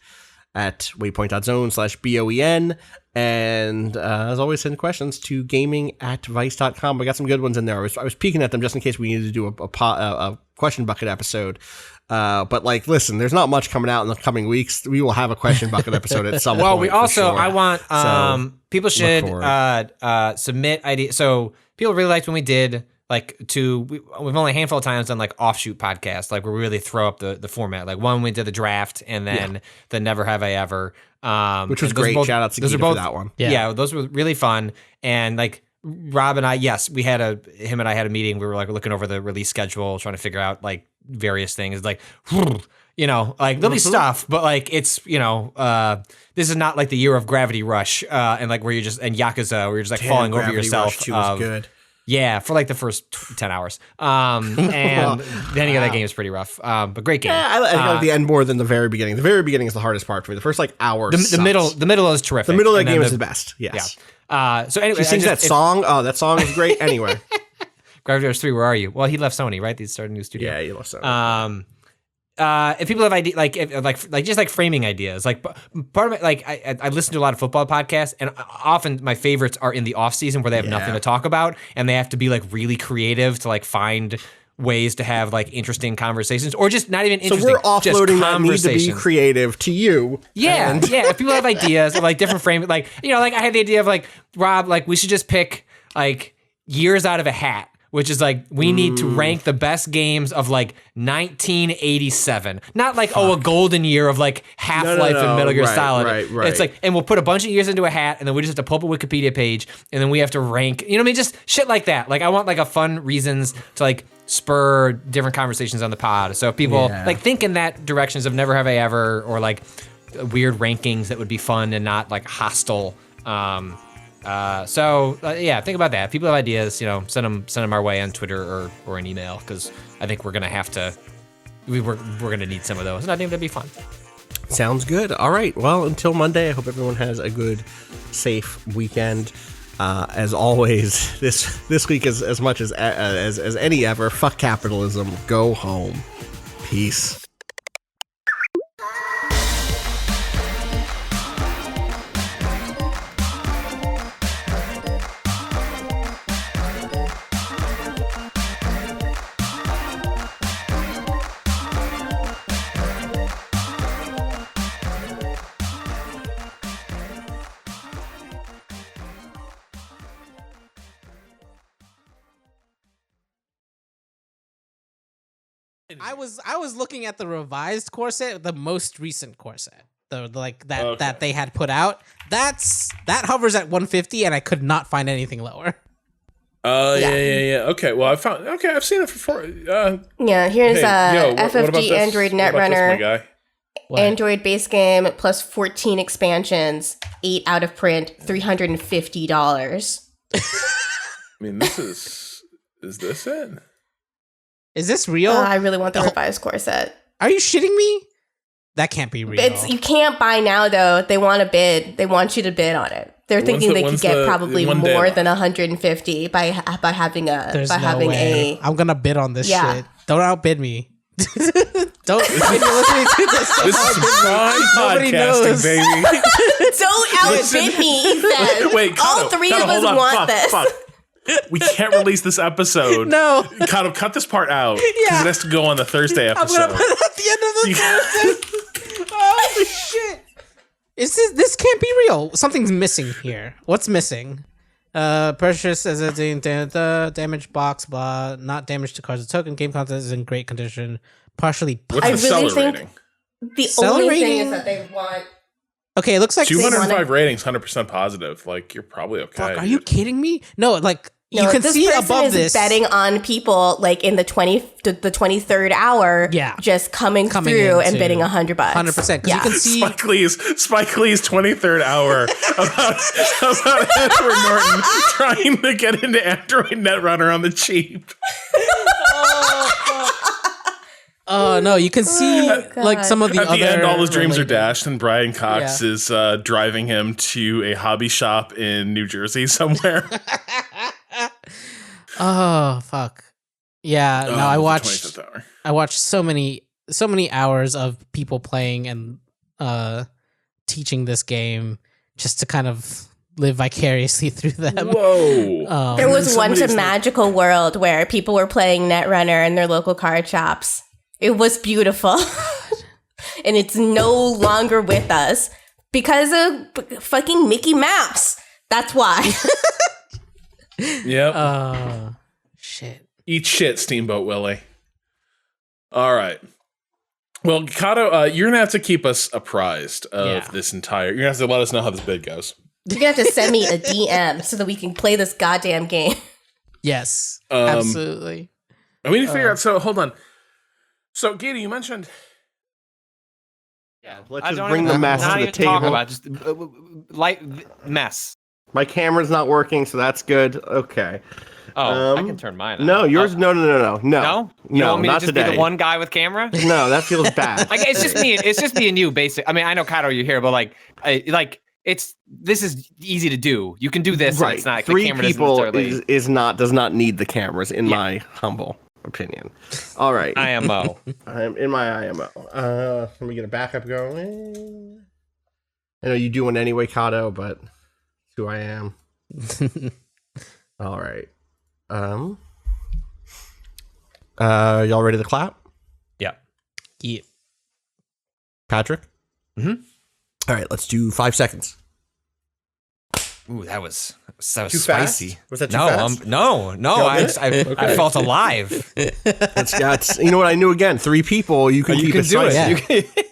at waypoint.zone/BOEN. And as always, send questions to gaming@vice.com. We got some good ones in there. I was peeking at them just in case we needed to do a question bucket episode. But listen, there's not much coming out in the coming weeks. We will have a question bucket episode at some point. Well, we also, sure. I want, people should submit ideas. So people really liked when we did we've only a handful of times done offshoot podcasts, where we really throw up the format. One we did the draft, and then the Never Have I Ever, which was great. Shout out to Cado for that one. Yeah, those were really fun. And Rob and I, him and I had a meeting. We were looking over the release schedule, trying to figure out various things. There'll be stuff, but it's this is not the year of Gravity Rush, and where you're just Yakuza, where you're just falling over yourself. Rush 2 was good. Yeah, for the first 10 hours. And the ending of that game is pretty rough. But great game. Yeah, I like the end more than the very beginning. The very beginning is the hardest part for me. The first hour the middle is terrific. The middle of the game is the best. Yes. Yeah. So anyway, she sings that song. Oh, that song is great. Anyway. Gravity Rush 3, where are you? Well, he left Sony, right? He started a new studio. Yeah, he left Sony. if people have ideas, like just like framing ideas, like part of it, like I listen to a lot of football podcasts, and often my favorites are in the off season where they have nothing to talk about, and they have to be like really creative to like find ways to have like interesting conversations, or just not even interesting. So we're offloading that need to be creative to you. Yeah, yeah. If people have ideas of like different framing, like like I had the idea of like Rob, like we should just pick like years out of a hat. Which is like, we need to rank the best games of like 1987. Not like, a golden year of like Half-Life and Metal Gear Solid. Right. It's like, and we'll put a bunch of years into a hat, and then we just have to pull up a Wikipedia page, and then we have to rank, you know what I mean? Just shit like that. Like, I want like a fun reasons to like spur different conversations on the pod. So if people like think in that directions of Never Have I Ever, or like weird rankings that would be fun and not like hostile. Think about that. If people have ideas, send them our way on Twitter or an email, because I think we're gonna have to. We're gonna need some of those, and I think that'd be fun. Sounds good. All right. Well, until Monday, I hope everyone has a good, safe weekend. As always, this week is as much as any ever. Fuck capitalism. Go home. Peace. I was looking at the revised core set, the most recent core set, that they had put out. That hovers at 150, and I could not find anything lower. Yeah. Okay, well I've seen it before. Here's FFG Android Netrunner. Android base game plus 14 expansions, 8 out of print, $350. I mean, is this it? Is this real? I really want the revised core set. Are you shitting me? That can't be real. You can't buy now though. They want to bid. They want you to bid on it. They're thinking they could get probably more than 150 by having a. I'm gonna bid on this shit. Don't outbid me. Don't. If you're listening to this, this is prime podcasting, baby. Don't outbid me. He says. Wait, all three of us want this. Fuck. We can't release this episode. No. Cado, cut this part out. Yeah. It has to go on the Thursday episode. I'm going to put it at the end of the Thursday. Oh, shit. This can't be real. Something's missing here. What's missing? Purchase as a damaged box, blah. Not damaged to cards or token. Game content is in great condition. Partially. What's the seller rating? The only thing is that they want... Okay, it looks like 205 ratings, 100% positive. Like, you're probably okay. Fuck, are you kidding me? No, like... You can see above this. Betting on people like in the 23rd hour, just coming through and bidding $100. 100%. Yeah, you can see Spike Lee's 23rd hour about Edward Norton trying to get into Android Netrunner on the cheap. Oh no, you can see like some of the At other. the end, all his dreams are dashed, and Brian Cox is driving him to a hobby shop in New Jersey somewhere. Oh fuck! Yeah, no, I watched so many hours of people playing and teaching this game just to kind of live vicariously through them. Whoa! There was once a magical world where people were playing Netrunner in their local card shops. It was beautiful. And it's no longer with us because of fucking Mickey Mouse. That's why. Yep. Shit. Eat shit, Steamboat Willie. All right. Well, Cado, you're going to have to keep us apprised of this entire... You're going to have to let us know how this bid goes. You're going to have to send me a DM so that we can play this goddamn game. Yes. Absolutely. And we need to figure out... So, hold on. So, Cado, you mentioned... Yeah, let's just bring the mess to the table. Talk about just light mess. My camera's not working, so that's good. Okay. Oh, I can turn mine on. No, yours. No. No? You want me not to just today. be the one guy with camera? No, that feels bad. Like it's just me. It's just me and you, basically. I mean, I know Cado, you're here, but this is easy to do. You can do this. Right. And it's not like Three the camera people does not need the cameras in my humble. opinion. All right. IMO. I'm in my IMO. Let me get a backup going. I know you do one anyway, Cado, but it's who I am. All right. Y'all ready to clap? Yeah. Yeah. Patrick? Mm-hmm. All right, let's do 5 seconds. Ooh, that was Too spicy. fast? Was that too No, fast? no. I felt alive. That's you know what? I knew again. 3 people. You can keep You can it do spicy. it.